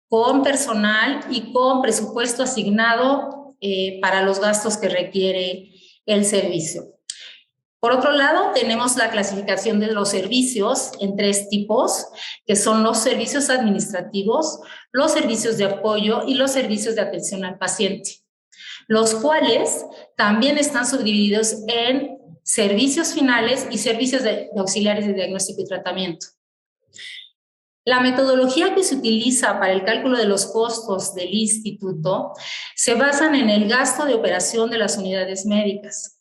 con personal y con presupuesto asignado para los gastos que requiere el servicio. Por otro lado, tenemos la clasificación de los servicios en 3 tipos, que son los servicios administrativos, los servicios de apoyo y los servicios de atención al paciente, los cuales también están subdivididos en servicios finales y servicios de auxiliares de diagnóstico y tratamiento. La metodología que se utiliza para el cálculo de los costos del instituto se basan en el gasto de operación de las unidades médicas.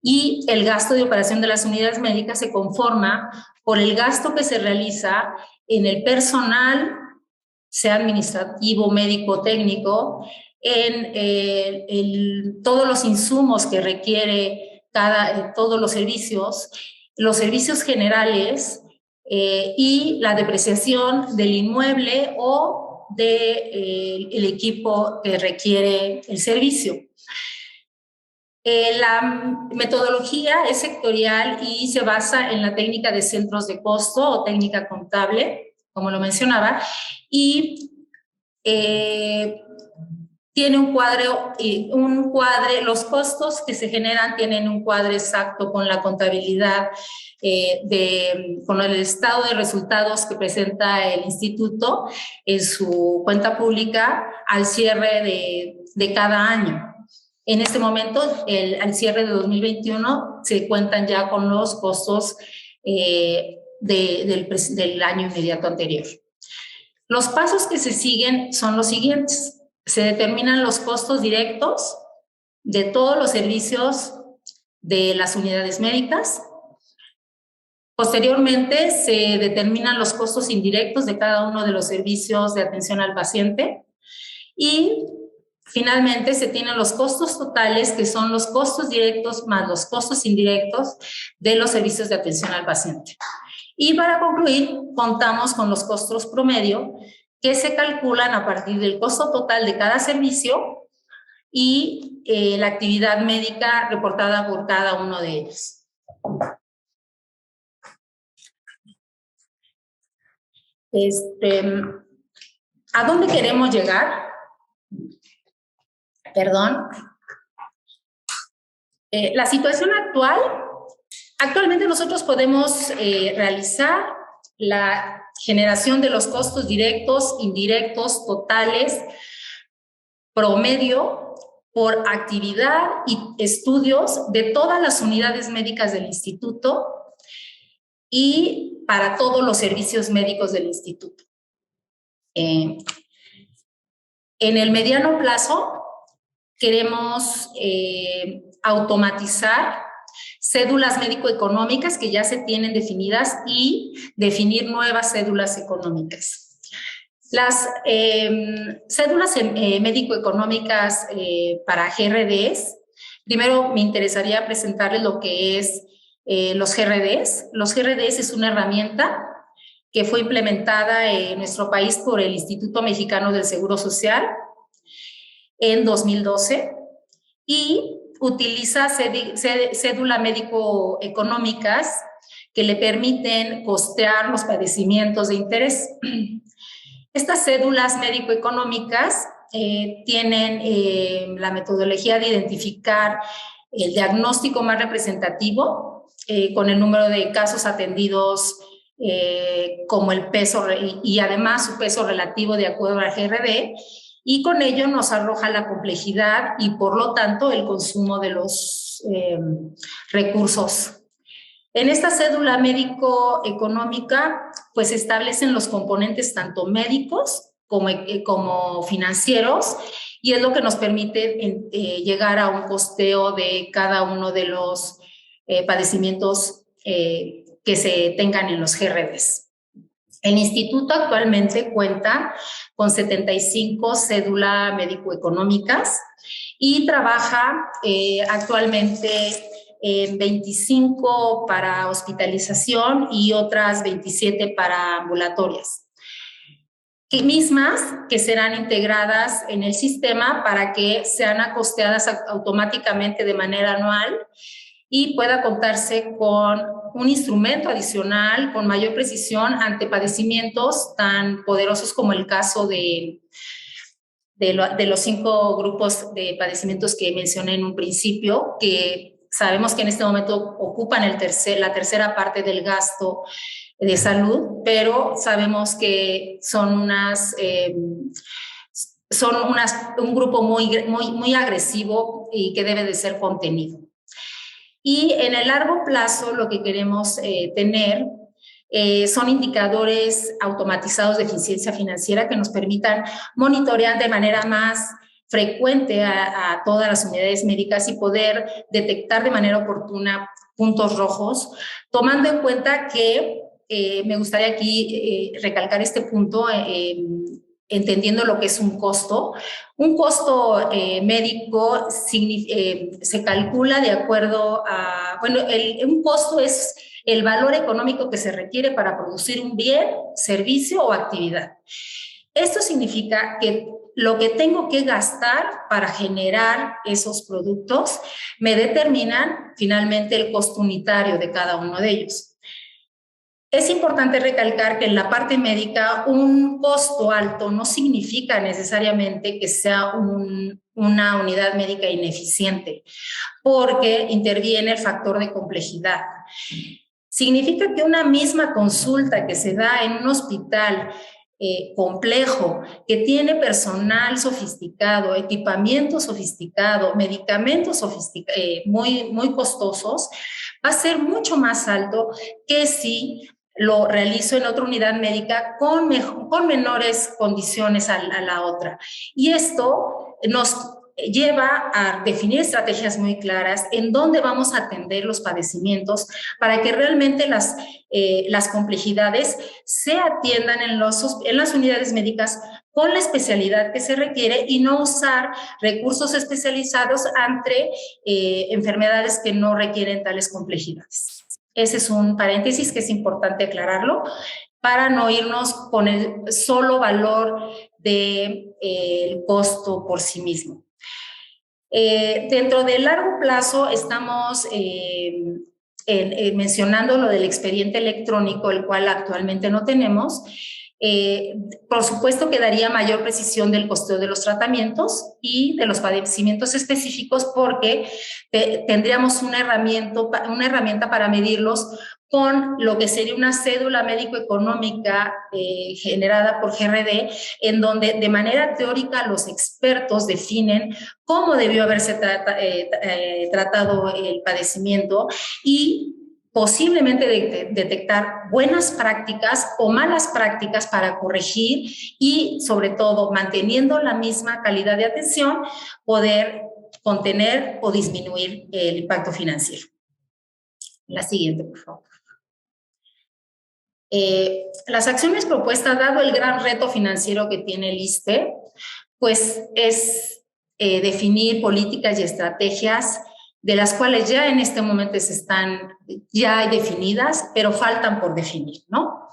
Y el gasto de operación de las unidades médicas se conforma por el gasto que se realiza en el personal, sea administrativo, médico, técnico, en todos los insumos que requiere todos los servicios generales, y la depreciación del inmueble o del equipo que requiere el servicio. La metodología es sectorial y se basa en la técnica de centros de costo o técnica contable, como lo mencionaba, y tiene un cuadre, los costos que se generan tienen un cuadro exacto con la contabilidad, con el estado de resultados que presenta el instituto en su cuenta pública al cierre de cada año. En este momento, al cierre de 2021, se cuentan ya con los costos del año inmediato anterior. Los pasos que se siguen son los siguientes. Se determinan los costos directos de todos los servicios de las unidades médicas. Posteriormente, se determinan los costos indirectos de cada uno de los servicios de atención al paciente. Y finalmente, se tienen los costos totales, que son los costos directos más los costos indirectos de los servicios de atención al paciente. Y para concluir, contamos con los costos promedio, que se calculan a partir del costo total de cada servicio y la actividad médica reportada por cada uno de ellos. ¿A dónde queremos llegar? Perdón. La situación actualmente nosotros podemos realizar la generación de los costos directos, indirectos, totales, promedio, por actividad y estudios de todas las unidades médicas del instituto y para todos los servicios médicos del instituto. En el mediano plazo, queremos automatizar cédulas médico-económicas que ya se tienen definidas y definir nuevas cédulas económicas. Las cédulas médico-económicas para GRDs, primero me interesaría presentarles lo que es los GRDs. Los GRDs es una herramienta que fue implementada en nuestro país por el Instituto Mexicano del Seguro Social en 2012 y utiliza cédulas médico-económicas que le permiten costear los padecimientos de interés. Estas cédulas médico-económicas tienen la metodología de identificar el diagnóstico más representativo con el número de casos atendidos como el peso y además su peso relativo de acuerdo al GRD, y con ello nos arroja la complejidad y por lo tanto el consumo de los recursos. En esta cédula médico-económica pues se establecen los componentes tanto médicos como financieros, y es lo que nos permite llegar a un costeo de cada uno de los padecimientos que se tengan en los GRDs. El instituto actualmente cuenta con 75 cédulas médico-económicas y trabaja actualmente en 25 para hospitalización y otras 27 para ambulatorias, mismas que serán integradas en el sistema para que sean acosteadas automáticamente de manera anual y pueda contarse con un instrumento adicional con mayor precisión ante padecimientos tan poderosos como el caso de los 5 grupos de padecimientos que mencioné en un principio, que sabemos que en este momento ocupan la tercera parte del gasto de salud, pero sabemos que son un grupo muy agresivo y que debe de ser contenido. Y en el largo plazo lo que queremos tener son indicadores automatizados de eficiencia financiera que nos permitan monitorear de manera más frecuente a todas las unidades médicas y poder detectar de manera oportuna puntos rojos, tomando en cuenta que me gustaría aquí recalcar este punto, entendiendo lo que es un costo. Un costo médico se calcula de acuerdo a, un costo es el valor económico que se requiere para producir un bien, servicio o actividad. Esto significa que lo que tengo que gastar para generar esos productos me determinan finalmente el costo unitario de cada uno de ellos. Es importante recalcar que en la parte médica un costo alto no significa necesariamente que sea una unidad médica ineficiente, porque interviene el factor de complejidad. Significa que una misma consulta que se da en un hospital complejo, que tiene personal sofisticado, equipamiento sofisticado, medicamentos muy costosos, va a ser mucho más alto que si lo realizo en otra unidad médica con menores condiciones a la otra. Y esto nos lleva a definir estrategias muy claras en dónde vamos a atender los padecimientos para que realmente las complejidades se atiendan en las unidades médicas con la especialidad que se requiere y no usar recursos especializados ante enfermedades que no requieren tales complejidades. Ese es un paréntesis que es importante aclararlo para no irnos con el solo valor del costo por sí mismo. Dentro del largo plazo estamos mencionando lo del expediente electrónico, el cual actualmente no tenemos. Por supuesto que daría mayor precisión del costeo de los tratamientos y de los padecimientos específicos porque tendríamos una herramienta para medirlos con lo que sería una cédula médico-económica generada por GRD, en donde de manera teórica los expertos definen cómo debió haberse tratado el padecimiento y posiblemente detectar buenas prácticas o malas prácticas para corregir y, sobre todo, manteniendo la misma calidad de atención, poder contener o disminuir el impacto financiero. La siguiente, por favor. Las acciones propuestas, dado el gran reto financiero que tiene el ISSSTE, pues es definir políticas y estrategias de las cuales ya en este momento ya hay definidas, pero faltan por definir, ¿no?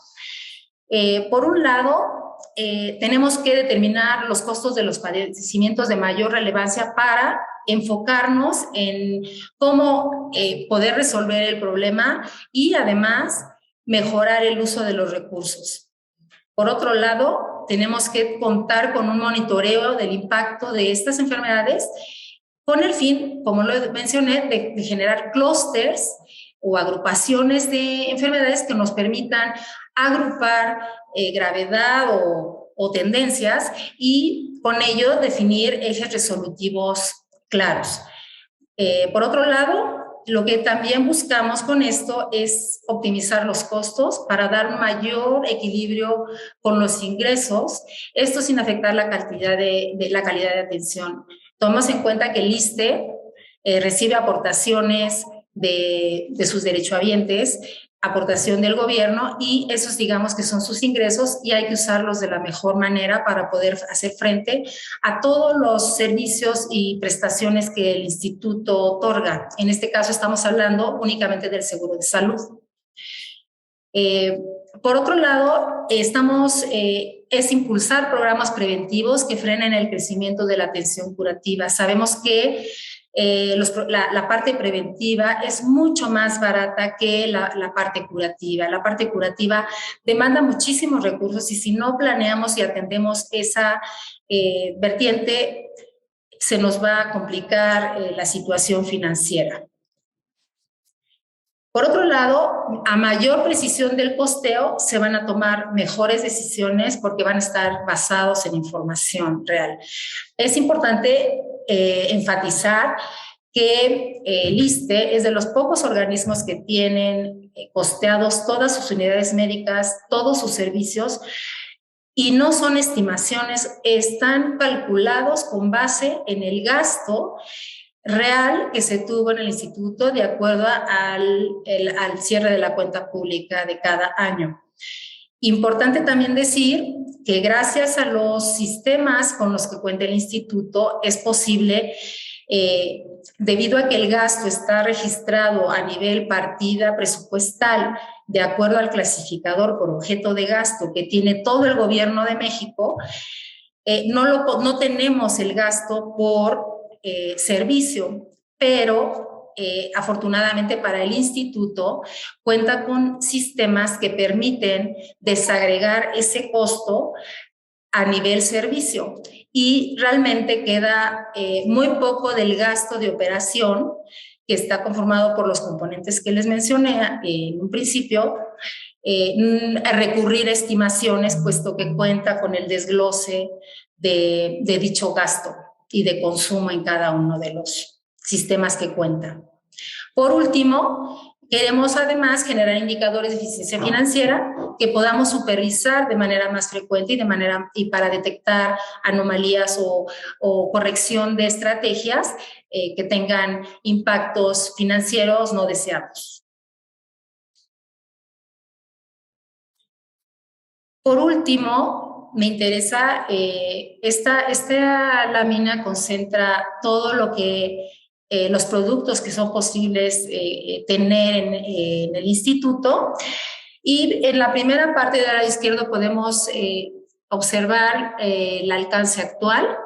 Por un lado, tenemos que determinar los costos de los padecimientos de mayor relevancia para enfocarnos en cómo poder resolver el problema y además mejorar el uso de los recursos. Por otro lado, tenemos que contar con un monitoreo del impacto de estas enfermedades con el fin, como lo mencioné, de generar clústeres o agrupaciones de enfermedades que nos permitan agrupar gravedad o tendencias y con ello definir ejes resolutivos claros. Por otro lado, lo que también buscamos con esto es optimizar los costos para dar mayor equilibrio con los ingresos, esto sin afectar la calidad de atención. Tomamos en cuenta que el ISSSTE recibe aportaciones de sus derechohabientes, aportación del gobierno y esos digamos que son sus ingresos y hay que usarlos de la mejor manera para poder hacer frente a todos los servicios y prestaciones que el instituto otorga. En este caso estamos hablando únicamente del seguro de salud. Por otro lado, es impulsar programas preventivos que frenen el crecimiento de la atención curativa. Sabemos que la parte preventiva es mucho más barata que la parte curativa. La parte curativa demanda muchísimos recursos y si no planeamos y atendemos esa vertiente, se nos va a complicar la situación financiera. Por otro lado, a mayor precisión del costeo, se van a tomar mejores decisiones porque van a estar basados en información real. Es importante enfatizar que el ISSSTE es de los pocos organismos que tienen costeados todas sus unidades médicas, todos sus servicios, y no son estimaciones, están calculados con base en el gasto real que se tuvo en el instituto de acuerdo al cierre de la cuenta pública de cada año. Importante también decir que gracias a los sistemas con los que cuenta el instituto es posible, debido a que el gasto está registrado a nivel partida presupuestal de acuerdo al clasificador por objeto de gasto que tiene todo el gobierno de México, no tenemos el gasto por servicio, pero afortunadamente para el instituto cuenta con sistemas que permiten desagregar ese costo a nivel servicio y realmente queda muy poco del gasto de operación que está conformado por los componentes que les mencioné en un principio, recurrir a estimaciones, puesto que cuenta con el desglose de dicho gasto y de consumo en cada uno de los sistemas que cuenta. Por último, queremos además generar indicadores de eficiencia financiera que podamos supervisar de manera más frecuente y para detectar anomalías o corrección de estrategias que tengan impactos financieros no deseados. Por último, me interesa, esta lámina concentra todo lo que los productos que son posibles tener en el instituto. Y en la primera parte del lado izquierdo podemos observar el alcance actual.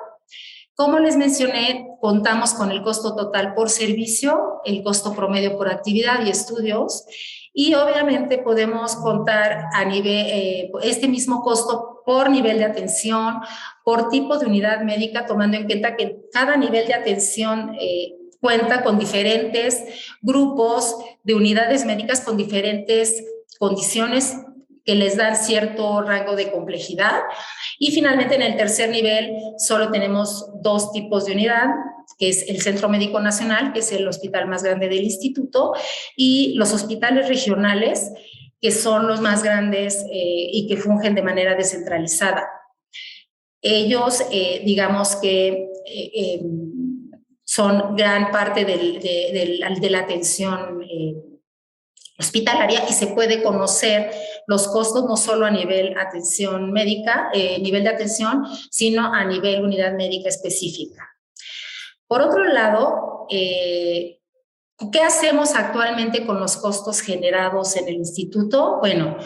Como les mencioné, contamos con el costo total por servicio, el costo promedio por actividad y estudios, y obviamente podemos contar a nivel, este mismo costo por nivel de atención, por tipo de unidad médica, tomando en cuenta que cada nivel de atención cuenta con diferentes grupos de unidades médicas con diferentes condiciones que les dan cierto rango de complejidad. Y finalmente, en el tercer nivel, solo tenemos 2 tipos de unidad, que es el Centro Médico Nacional, que es el hospital más grande del instituto, y los hospitales regionales, que son los más grandes y que fungen de manera descentralizada. Ellos, digamos que son gran parte de la atención hospitalaria, y se puede conocer los costos no solo a nivel atención médica, nivel de atención, sino a nivel unidad médica específica. Por otro lado, ¿qué hacemos actualmente con los costos generados en el instituto? Bueno,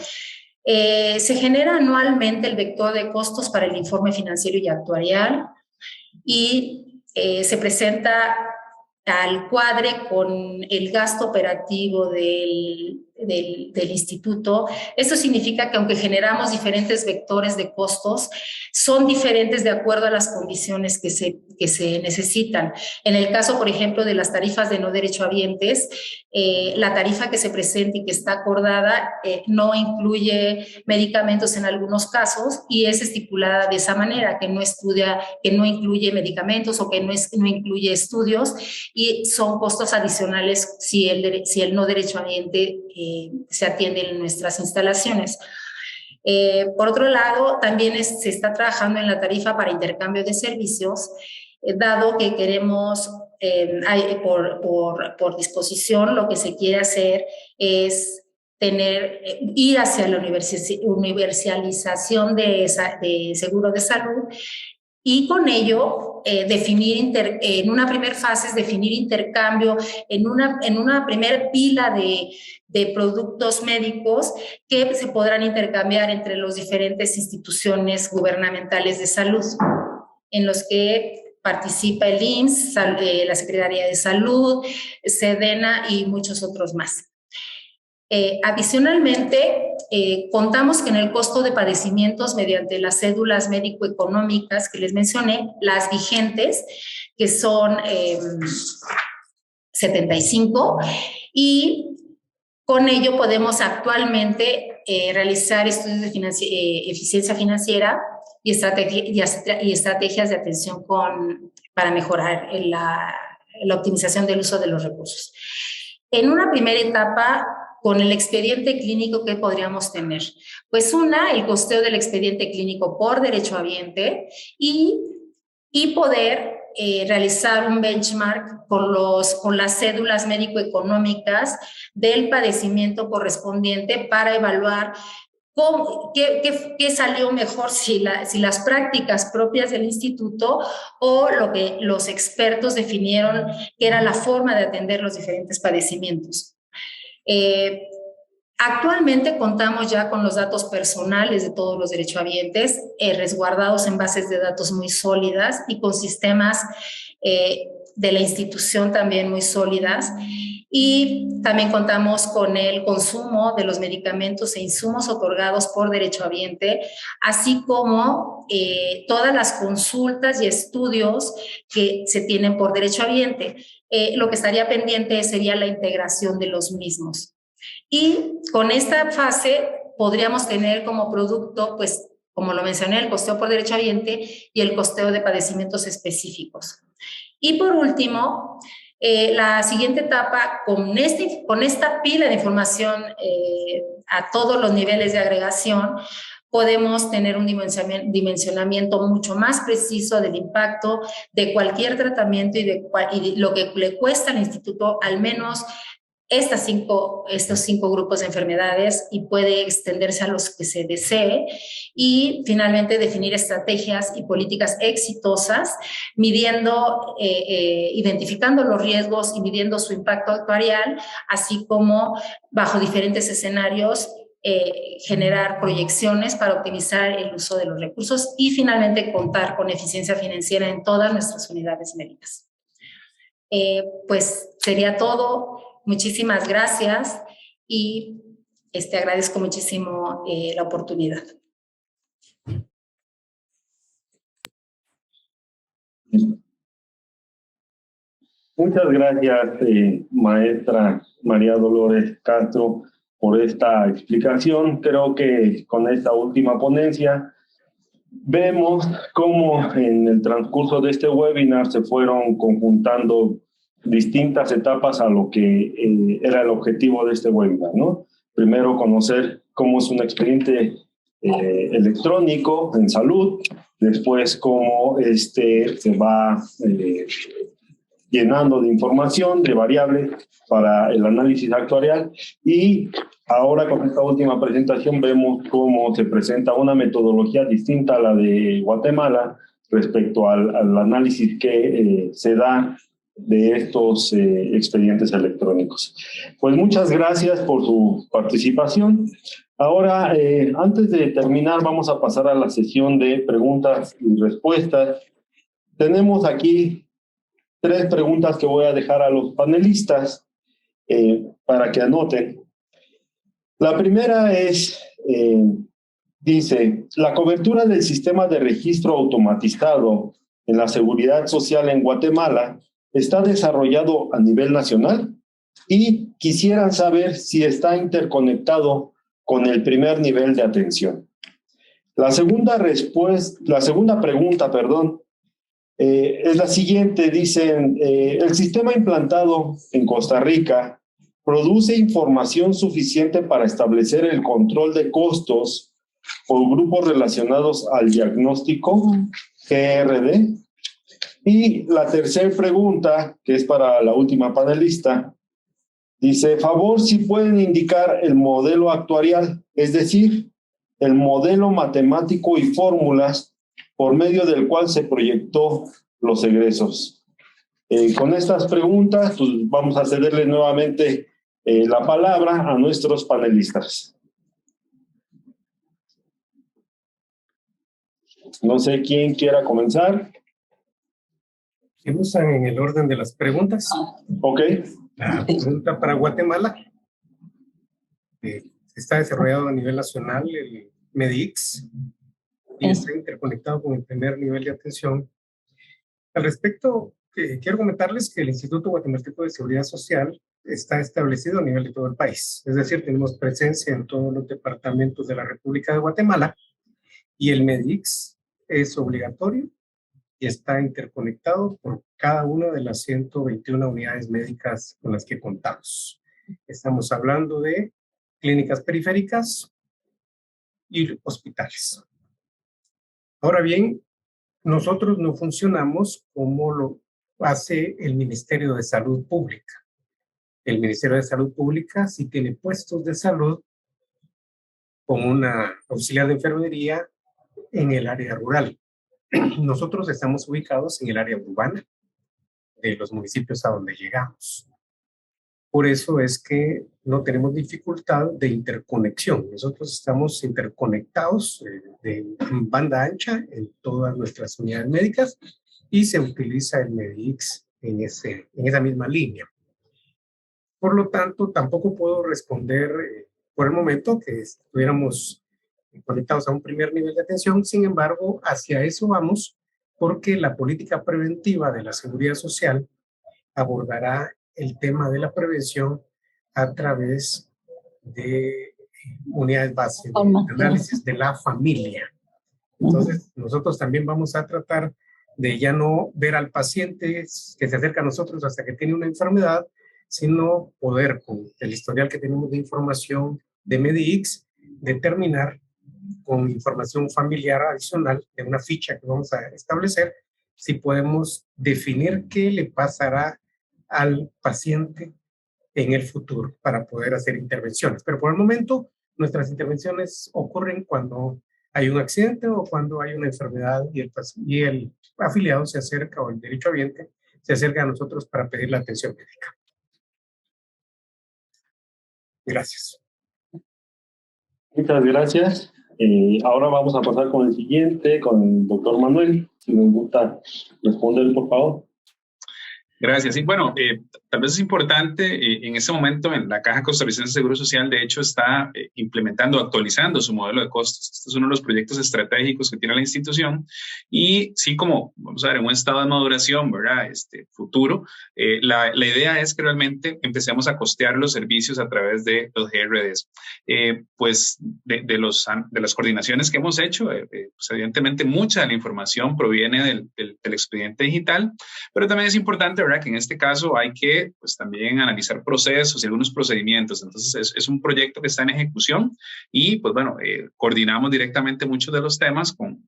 se genera anualmente el vector de costos para el informe financiero y actuarial, y se presenta al cuadre con el gasto operativo del instituto. Esto significa que aunque generamos diferentes vectores de costos, son diferentes de acuerdo a las condiciones que se necesitan. En el caso, por ejemplo, de las tarifas de no derechohabientes, la tarifa que se presenta y que está acordada no incluye medicamentos en algunos casos, y es estipulada de esa manera, que no incluye medicamentos o que no incluye estudios, y son costos adicionales si el no derechohabiente se atiende en nuestras instalaciones. Por otro lado, también se está trabajando en la tarifa para intercambio de servicios, dado que queremos, por disposición, lo que se quiere hacer es ir hacia la universalización de seguro de salud, y con ello en una primera fase es definir intercambio en una primera pila de productos médicos que se podrán intercambiar entre las diferentes instituciones gubernamentales de salud, en los que participa el IMSS, la Secretaría de Salud, SEDENA y muchos otros más. Adicionalmente, contamos que en el costo de padecimientos mediante las cédulas médico-económicas que les mencioné, las vigentes, que son 75, y con ello podemos actualmente realizar estudios de eficiencia financiera y estrategias de atención para mejorar la optimización del uso de los recursos. En una primera etapa, con el expediente clínico, ¿qué podríamos tener? Pues el costeo del expediente clínico por derechohabiente, y poder realizar un benchmark con las cédulas médico-económicas del padecimiento correspondiente para evaluar qué salió mejor, si las prácticas propias del instituto o lo que los expertos definieron que era la forma de atender los diferentes padecimientos. Actualmente contamos ya con los datos personales de todos los derechohabientes, resguardados en bases de datos muy sólidas y con sistemas de la institución también muy sólidas, y también contamos con el consumo de los medicamentos e insumos otorgados por derechohabiente, así como todas las consultas y estudios que se tienen por derechohabiente. Lo que estaría pendiente sería la integración de los mismos. Y con esta fase podríamos tener como producto, pues, como lo mencioné, el costeo por derechohabiente y el costeo de padecimientos específicos. Y por último, la siguiente etapa, con esta pila de información a todos los niveles de agregación, podemos tener un dimensionamiento mucho más preciso del impacto de cualquier tratamiento y de lo que le cuesta al instituto al menos estos cinco grupos de enfermedades, y puede extenderse a los que se desee, y finalmente definir estrategias y políticas exitosas, identificando los riesgos y midiendo su impacto actuarial, así como bajo diferentes escenarios generar proyecciones para optimizar el uso de los recursos y finalmente contar con eficiencia financiera en todas nuestras unidades médicas. Pues sería todo. Muchísimas gracias y agradezco muchísimo la oportunidad. Muchas gracias, maestra María Dolores Castro, por esta explicación. Creo que con esta última ponencia vemos cómo en el transcurso de este webinar se fueron conjuntando distintas etapas a lo que era el objetivo de este webinar, ¿no? Primero, conocer cómo es un expediente electrónico en salud, después cómo se va llenando de información, de variables para el análisis actuarial, y ahora con esta última presentación vemos cómo se presenta una metodología distinta a la de Guatemala respecto al análisis que se da de estos expedientes electrónicos. Pues muchas gracias por su participación. Ahora, antes de terminar, vamos a pasar a la sesión de preguntas y respuestas. Tenemos aquí 3 preguntas que voy a dejar a los panelistas para que anoten. La primera es, dice, la cobertura del sistema de registro automatizado en la seguridad social en Guatemala está desarrollado a nivel nacional, y quisieran saber si está interconectado con el primer nivel de atención. La segunda pregunta, es la siguiente. Dicen, el sistema implantado en Costa Rica produce información suficiente para establecer el control de costos por grupos relacionados al diagnóstico GRD. Y la tercera pregunta, que es para la última panelista, dice, favor si pueden indicar el modelo actuarial, es decir, el modelo matemático y fórmulas por medio del cual se proyectó los egresos. Con estas preguntas, pues vamos a cederle nuevamente la palabra a nuestros panelistas. No sé quién quiera comenzar. Si usan en el orden de las preguntas. Ok. La pregunta para Guatemala. Está desarrollado a nivel nacional el MEDIX y está interconectado con el primer nivel de atención. Al respecto, quiero comentarles que el Instituto Guatemalteco de Seguridad Social está establecido a nivel de todo el país. Es decir, tenemos presencia en todos los departamentos de la República de Guatemala, y el MEDIX es obligatorio y está interconectado por cada una de las 121 unidades médicas con las que contamos. Estamos hablando de clínicas periféricas y hospitales. Ahora bien, nosotros no funcionamos como lo hace el Ministerio de Salud Pública. El Ministerio de Salud Pública sí tiene puestos de salud con una auxiliar de enfermería en el área rural. Nosotros estamos ubicados en el área urbana de los municipios a donde llegamos. Por eso es que no tenemos dificultad de interconexión. Nosotros estamos interconectados de banda ancha en todas nuestras unidades médicas, y se utiliza el MEDIX en esa misma línea. Por lo tanto, tampoco puedo responder por el momento que estuviéramos conectados a un primer nivel de atención. Sin embargo, hacia eso vamos, porque la política preventiva de la seguridad social abordará el tema de la prevención a través de unidades base de análisis de la familia. Entonces, nosotros también vamos a tratar de ya no ver al paciente que se acerca a nosotros hasta que tiene una enfermedad, sino poder, con el historial que tenemos de información de MEDIX, determinar con información familiar adicional de una ficha que vamos a establecer, si podemos definir qué le pasará al paciente en el futuro para poder hacer intervenciones. Pero por el momento, nuestras intervenciones ocurren cuando hay un accidente o cuando hay una enfermedad y el afiliado se acerca, o el derechohabiente se acerca a nosotros para pedir la atención médica. Gracias. Muchas gracias. Ahora vamos a pasar con el siguiente, con el doctor Manuel. Si nos gusta responder, por favor. Gracias. Y bueno, tal vez es importante, en este momento en la Caja Costarricense de Seguro Social, de hecho, está implementando, actualizando su modelo de costos. Este es uno de los proyectos estratégicos que tiene la institución y sí, como vamos a ver, en un estado de maduración, ¿verdad? Futuro, la idea es que realmente empecemos a costear los servicios a través de los GRDs. Pues de las coordinaciones que hemos hecho, pues evidentemente mucha de la información proviene del expediente digital, pero también es importante, ¿verdad?, que en este caso hay que pues también analizar procesos y algunos procedimientos. Entonces es un proyecto que está en ejecución y pues bueno, coordinamos directamente muchos de los temas con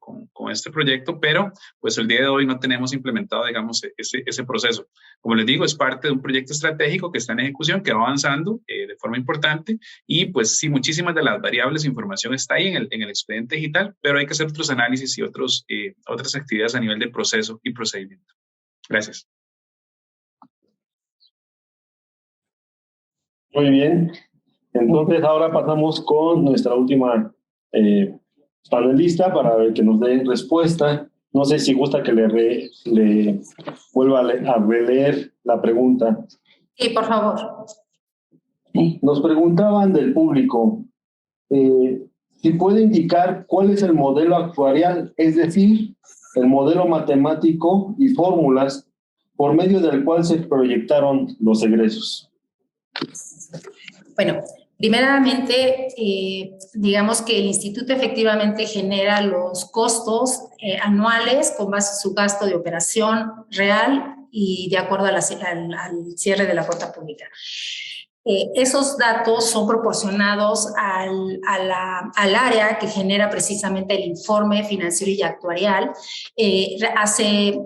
este proyecto, pero pues el día de hoy no tenemos implementado, digamos, ese proceso. Como les digo, es parte de un proyecto estratégico que está en ejecución, que va avanzando de forma importante y pues sí, muchísimas de las variables de información está ahí en el expediente digital, pero hay que hacer otros análisis y otras actividades a nivel de proceso y procedimiento. Gracias. Muy bien. Entonces ahora pasamos con nuestra última panelista para que nos dé respuesta. No sé si gusta que le vuelva a releer la pregunta. Sí, por favor. Nos preguntaban del público si puede indicar cuál es el modelo actuarial, es decir, el modelo matemático y fórmulas por medio del cual se proyectaron los egresos. Bueno, primeramente, digamos que el instituto efectivamente genera los costos anuales con base en su gasto de operación real y de acuerdo al cierre de la cuenta pública. Esos datos son proporcionados al área que genera precisamente el informe financiero y actuarial. Hace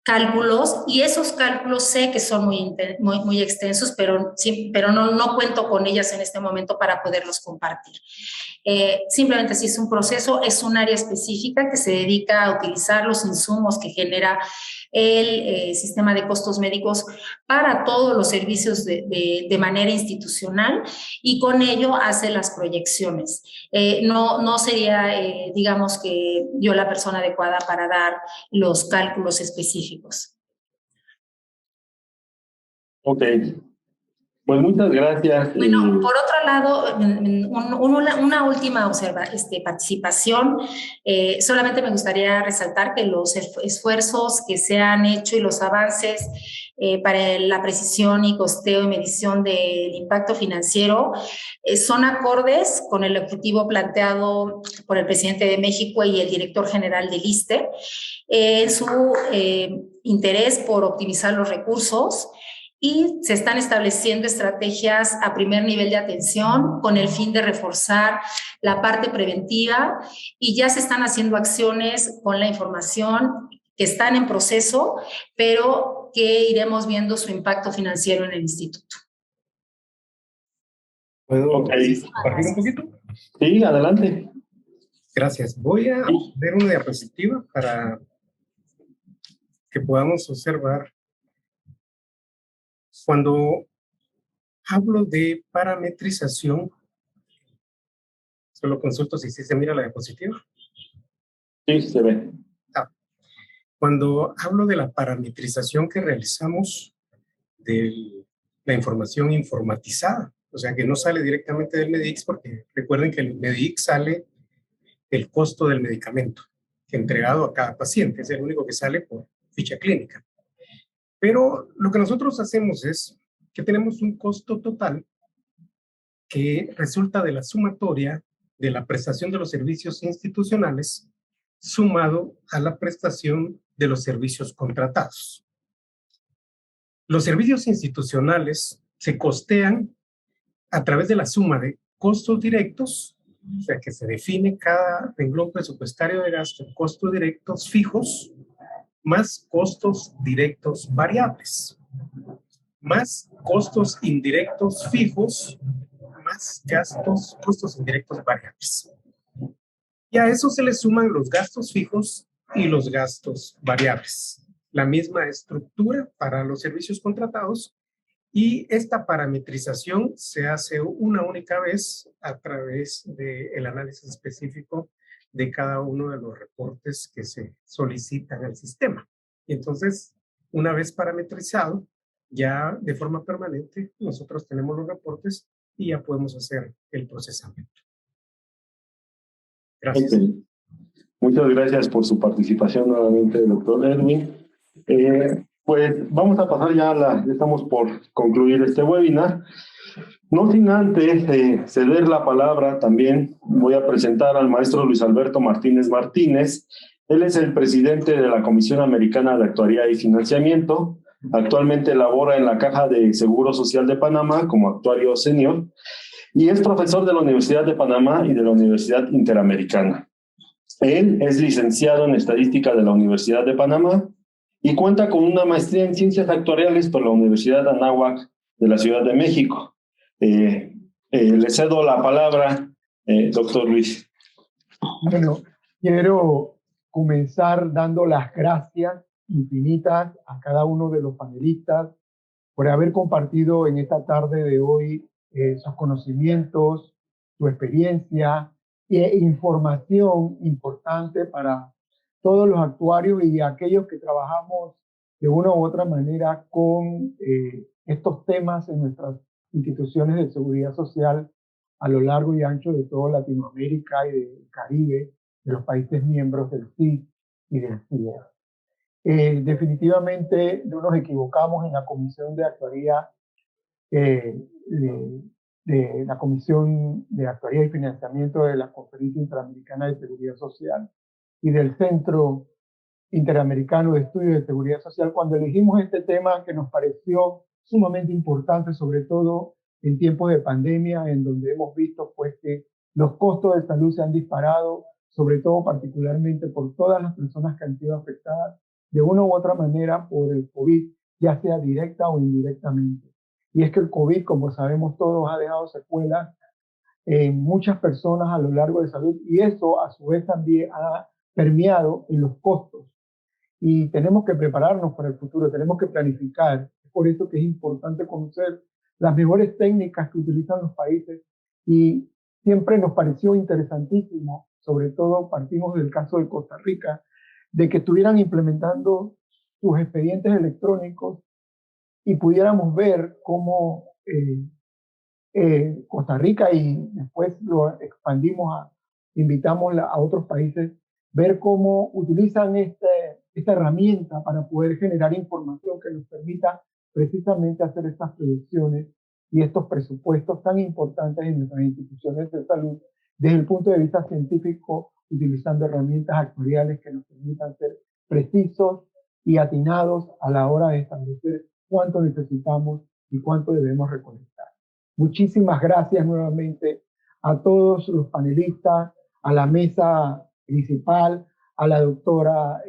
cálculos y esos cálculos sé que son muy extensos, pero no cuento con ellas en este momento para poderlos compartir. Simplemente si es un proceso, es un área específica que se dedica a utilizar los insumos que genera el sistema de costos médicos para todos los servicios de manera institucional y con ello hace las proyecciones. No sería, digamos que yo la persona adecuada para dar los cálculos específicos. Ok. Pues muchas gracias. Bueno, por otro lado, una última participación. Solamente me gustaría resaltar que los esfuerzos que se han hecho y los avances para la precisión y costeo y medición del impacto financiero son acordes con el objetivo planteado por el presidente de México y el director general del ISSSTE en su interés por optimizar los recursos. Y se están estableciendo estrategias a primer nivel de atención con el fin de reforzar la parte preventiva y ya se están haciendo acciones con la información que están en proceso, pero que iremos viendo su impacto financiero en el instituto. ¿Puedo compartir un poquito? Sí, adelante. Gracias. Voy a ver una diapositiva para que podamos observar. Cuando hablo de parametrización, solo consulto si se mira la diapositiva. Sí, se ve. Cuando hablo de la parametrización que realizamos de la información informatizada, o sea que no sale directamente del MEDIX, porque recuerden que el MEDIX sale el costo del medicamento entregado a cada paciente, es el único que sale por ficha clínica. Pero lo que nosotros hacemos es que tenemos un costo total que resulta de la sumatoria de la prestación de los servicios institucionales sumado a la prestación de los servicios contratados. Los servicios institucionales se costean a través de la suma de costos directos, o sea que se define cada renglón presupuestario de gasto en costos directos fijos, más costos directos variables, más costos indirectos fijos, más costos indirectos variables. Y a eso se le suman los gastos fijos y los gastos variables. La misma estructura para los servicios contratados, y esta parametrización se hace una única vez a través del análisis específico de cada uno de los reportes que se solicitan al sistema. Y entonces, una vez parametrizado, ya de forma permanente, nosotros tenemos los reportes y ya podemos hacer el procesamiento. Gracias. Okay. Muchas gracias por su participación nuevamente, doctor Edwin. Pues vamos a pasar ya estamos por concluir este webinar. No sin antes ceder la palabra, también voy a presentar al maestro Luis Alberto Martínez Martínez. Él es el presidente de la Comisión Americana de Actuaría y Financiamiento. Actualmente labora en la Caja de Seguro Social de Panamá como actuario senior y es profesor de la Universidad de Panamá y de la Universidad Interamericana. Él es licenciado en Estadística de la Universidad de Panamá y cuenta con una maestría en Ciencias Actuariales por la Universidad de Anáhuac de la Ciudad de México. Le cedo la palabra, doctor Luis. Bueno, quiero comenzar dando las gracias infinitas a cada uno de los panelistas por haber compartido en esta tarde de hoy sus conocimientos, su experiencia e información importante para todos los actuarios y aquellos que trabajamos de una u otra manera con estos temas en nuestras instituciones de seguridad social a lo largo y ancho de toda Latinoamérica y del Caribe, de los países miembros del CID y del CIE. Definitivamente no nos equivocamos en la Comisión de Actuaría, de la Comisión de Actuaría y Financiamiento de la Conferencia Interamericana de Seguridad Social y del Centro Interamericano de Estudios de Seguridad Social cuando elegimos este tema que nos pareció sumamente importante, sobre todo en tiempos de pandemia, en donde hemos visto pues que los costos de salud se han disparado, sobre todo particularmente por todas las personas que han sido afectadas de una u otra manera por el COVID, ya sea directa o indirectamente. Y es que el COVID, como sabemos todos, ha dejado secuelas en muchas personas a lo largo de salud y eso a su vez también ha permeado en los costos. Y tenemos que prepararnos para el futuro, tenemos que planificar. Es por eso que es importante conocer las mejores técnicas que utilizan los países y siempre nos pareció interesantísimo, sobre todo partimos del caso de Costa Rica, de que estuvieran implementando sus expedientes electrónicos y pudiéramos ver cómo Costa Rica y después lo expandimos, invitamos a otros países, ver cómo utilizan esta herramienta para poder generar información que nos permita precisamente hacer estas predicciones y estos presupuestos tan importantes en nuestras instituciones de salud desde el punto de vista científico, utilizando herramientas actuariales que nos permitan ser precisos y atinados a la hora de establecer cuánto necesitamos y cuánto debemos recolectar. Muchísimas gracias nuevamente a todos los panelistas, a la mesa principal, a la doctora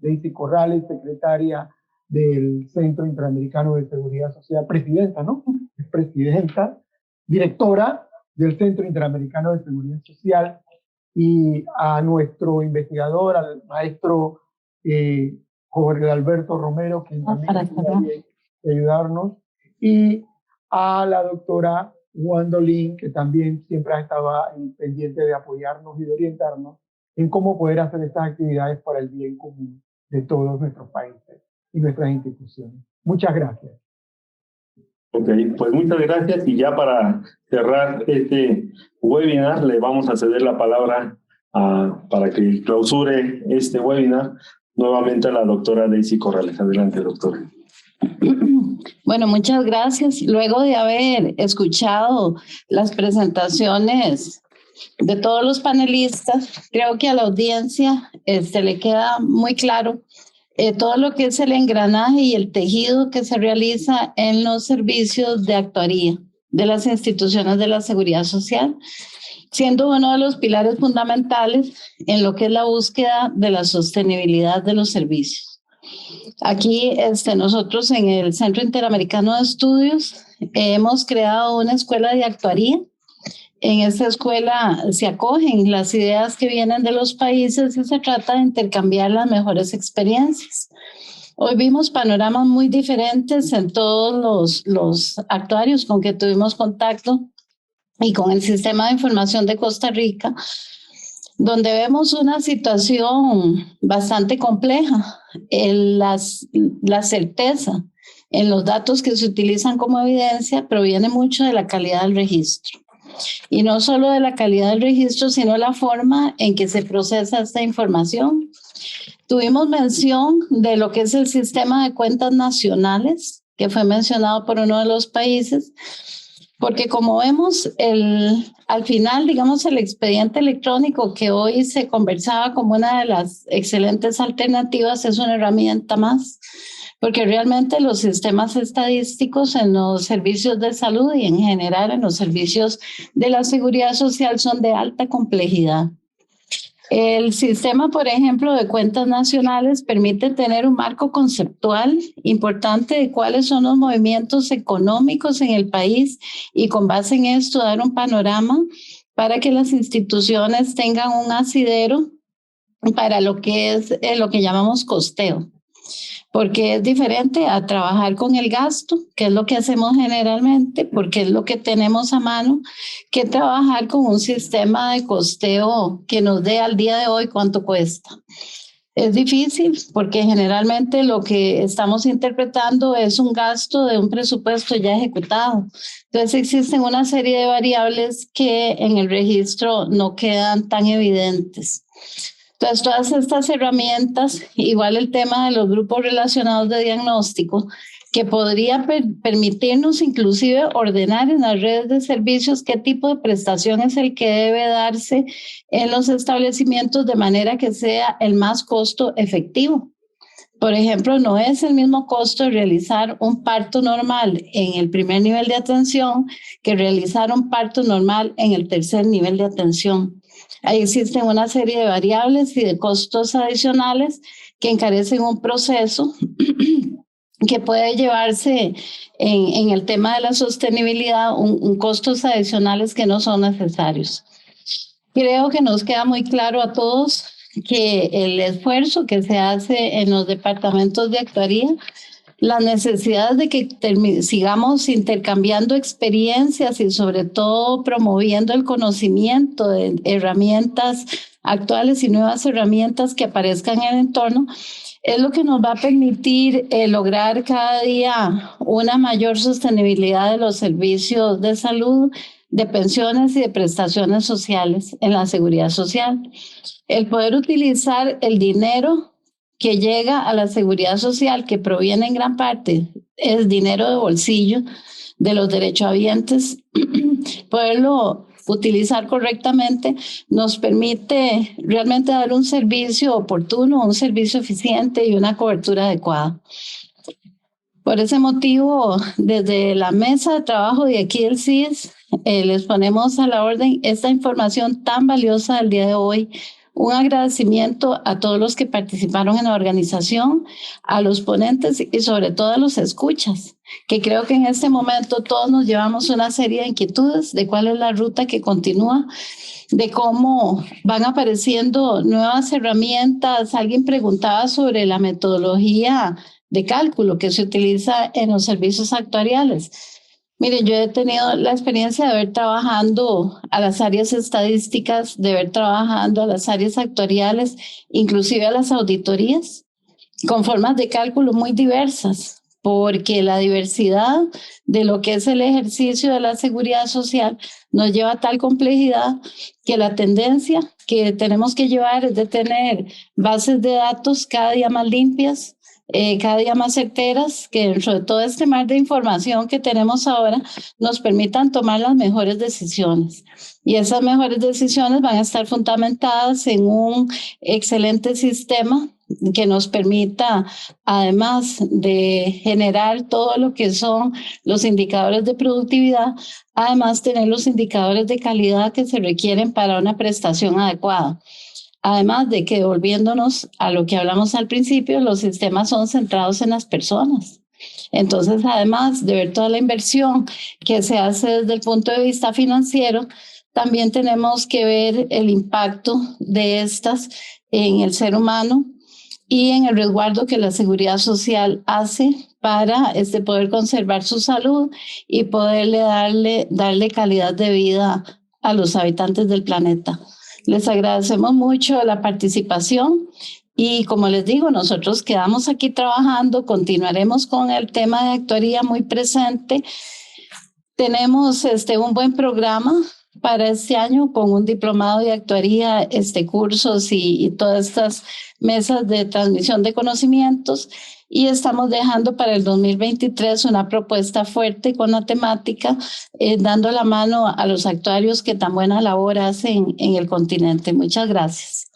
Daisy Corrales, secretaria del Centro Interamericano de Seguridad Social, presidenta, ¿no? Es presidenta, directora del Centro Interamericano de Seguridad Social, y a nuestro investigador, al maestro Jorge Alberto Romero, quien también quiere ayudarnos, y a la doctora Wandolin, que también siempre ha estado pendiente de apoyarnos y de orientarnos en cómo poder hacer estas actividades para el bien común de todos nuestros países y nuestras instituciones. Muchas gracias. Ok, pues muchas gracias y ya para cerrar este webinar le vamos a ceder la palabra para que clausure este webinar nuevamente a la doctora Daisy Corrales. Adelante, doctora. Bueno, muchas gracias. Luego de haber escuchado las presentaciones de todos los panelistas, creo que a la audiencia le queda muy claro todo lo que es el engranaje y el tejido que se realiza en los servicios de actuaría de las instituciones de la seguridad social, siendo uno de los pilares fundamentales en lo que es la búsqueda de la sostenibilidad de los servicios. Aquí nosotros en el Centro Interamericano de Estudios hemos creado una escuela de actuaría. En esta escuela se acogen las ideas que vienen de los países y se trata de intercambiar las mejores experiencias. Hoy vimos panoramas muy diferentes en todos los actuarios con que tuvimos contacto y con el Sistema de Información de Costa Rica, donde vemos una situación bastante compleja. La certeza en los datos que se utilizan como evidencia proviene mucho de la calidad del registro. Y no solo de la calidad del registro, sino la forma en que se procesa esta información. Tuvimos mención de lo que es el sistema de cuentas nacionales, que fue mencionado por uno de los países, porque como vemos, al final, digamos, el expediente electrónico que hoy se conversaba como una de las excelentes alternativas es una herramienta más, porque realmente los sistemas estadísticos en los servicios de salud y en general en los servicios de la seguridad social son de alta complejidad. El sistema, por ejemplo, de cuentas nacionales permite tener un marco conceptual importante de cuáles son los movimientos económicos en el país y con base en esto dar un panorama para que las instituciones tengan un asidero para lo que es lo que llamamos costeo. Porque es diferente a trabajar con el gasto, que es lo que hacemos generalmente, porque es lo que tenemos a mano, que trabajar con un sistema de costeo que nos dé al día de hoy cuánto cuesta. Es difícil porque generalmente lo que estamos interpretando es un gasto de un presupuesto ya ejecutado. Entonces existen una serie de variables que en el registro no quedan tan evidentes. Entonces, todas estas herramientas, igual el tema de los grupos relacionados de diagnóstico, que podría permitirnos inclusive ordenar en las redes de servicios qué tipo de prestación es el que debe darse en los establecimientos de manera que sea el más costo efectivo. Por ejemplo, no es el mismo costo de realizar un parto normal en el primer nivel de atención que realizar un parto normal en el tercer nivel de atención. Ahí existen una serie de variables y de costos adicionales que encarecen un proceso que puede llevarse en el tema de la sostenibilidad un costos adicionales que no son necesarios. Creo que nos queda muy claro a todos que el esfuerzo que se hace en los departamentos de actuaría, las necesidades de que sigamos intercambiando experiencias y sobre todo promoviendo el conocimiento de herramientas actuales y nuevas herramientas que aparezcan en el entorno, es lo que nos va a permitir lograr cada día una mayor sostenibilidad de los servicios de salud, de pensiones y de prestaciones sociales en la seguridad social. El poder utilizar el dinero que llega a la seguridad social, que proviene en gran parte, es dinero de bolsillo de los derechohabientes, poderlo utilizar correctamente nos permite realmente dar un servicio oportuno, un servicio eficiente y una cobertura adecuada. Por ese motivo, desde la mesa de trabajo de aquí del CIS, les ponemos a la orden esta información tan valiosa del día de hoy. Un agradecimiento a todos los que participaron en la organización, a los ponentes y sobre todo a los escuchas, que creo que en este momento todos nos llevamos una serie de inquietudes de cuál es la ruta que continúa, de cómo van apareciendo nuevas herramientas. Alguien preguntaba sobre la metodología de cálculo que se utiliza en los servicios actuariales. Miren, yo he tenido la experiencia de ver trabajando a las áreas estadísticas, de ver trabajando a las áreas actuariales, inclusive a las auditorías, con formas de cálculo muy diversas, porque la diversidad de lo que es el ejercicio de la seguridad social nos lleva a tal complejidad que la tendencia que tenemos que llevar es de tener bases de datos cada día más limpias, cada día más certeras, que dentro de todo este mar de información que tenemos ahora nos permitan tomar las mejores decisiones. Y esas mejores decisiones van a estar fundamentadas en un excelente sistema que nos permita, además de generar todo lo que son los indicadores de productividad, además tener los indicadores de calidad que se requieren para una prestación adecuada. Además de que, volviéndonos a lo que hablamos al principio, los sistemas son centrados en las personas. Entonces, además de ver toda la inversión que se hace desde el punto de vista financiero, también tenemos que ver el impacto de estas en el ser humano y en el resguardo que la seguridad social hace para poder conservar su salud y poderle darle calidad de vida a los habitantes del planeta. Les agradecemos mucho la participación y, como les digo, nosotros quedamos aquí trabajando, continuaremos con el tema de actuaría muy presente. Tenemos un buen programa para este año con un diplomado de actuaría, cursos y todas estas mesas de transmisión de conocimientos, y estamos dejando para el 2023 una propuesta fuerte con la temática, dando la mano a los actuarios que tan buena labor hacen en el continente. Muchas gracias.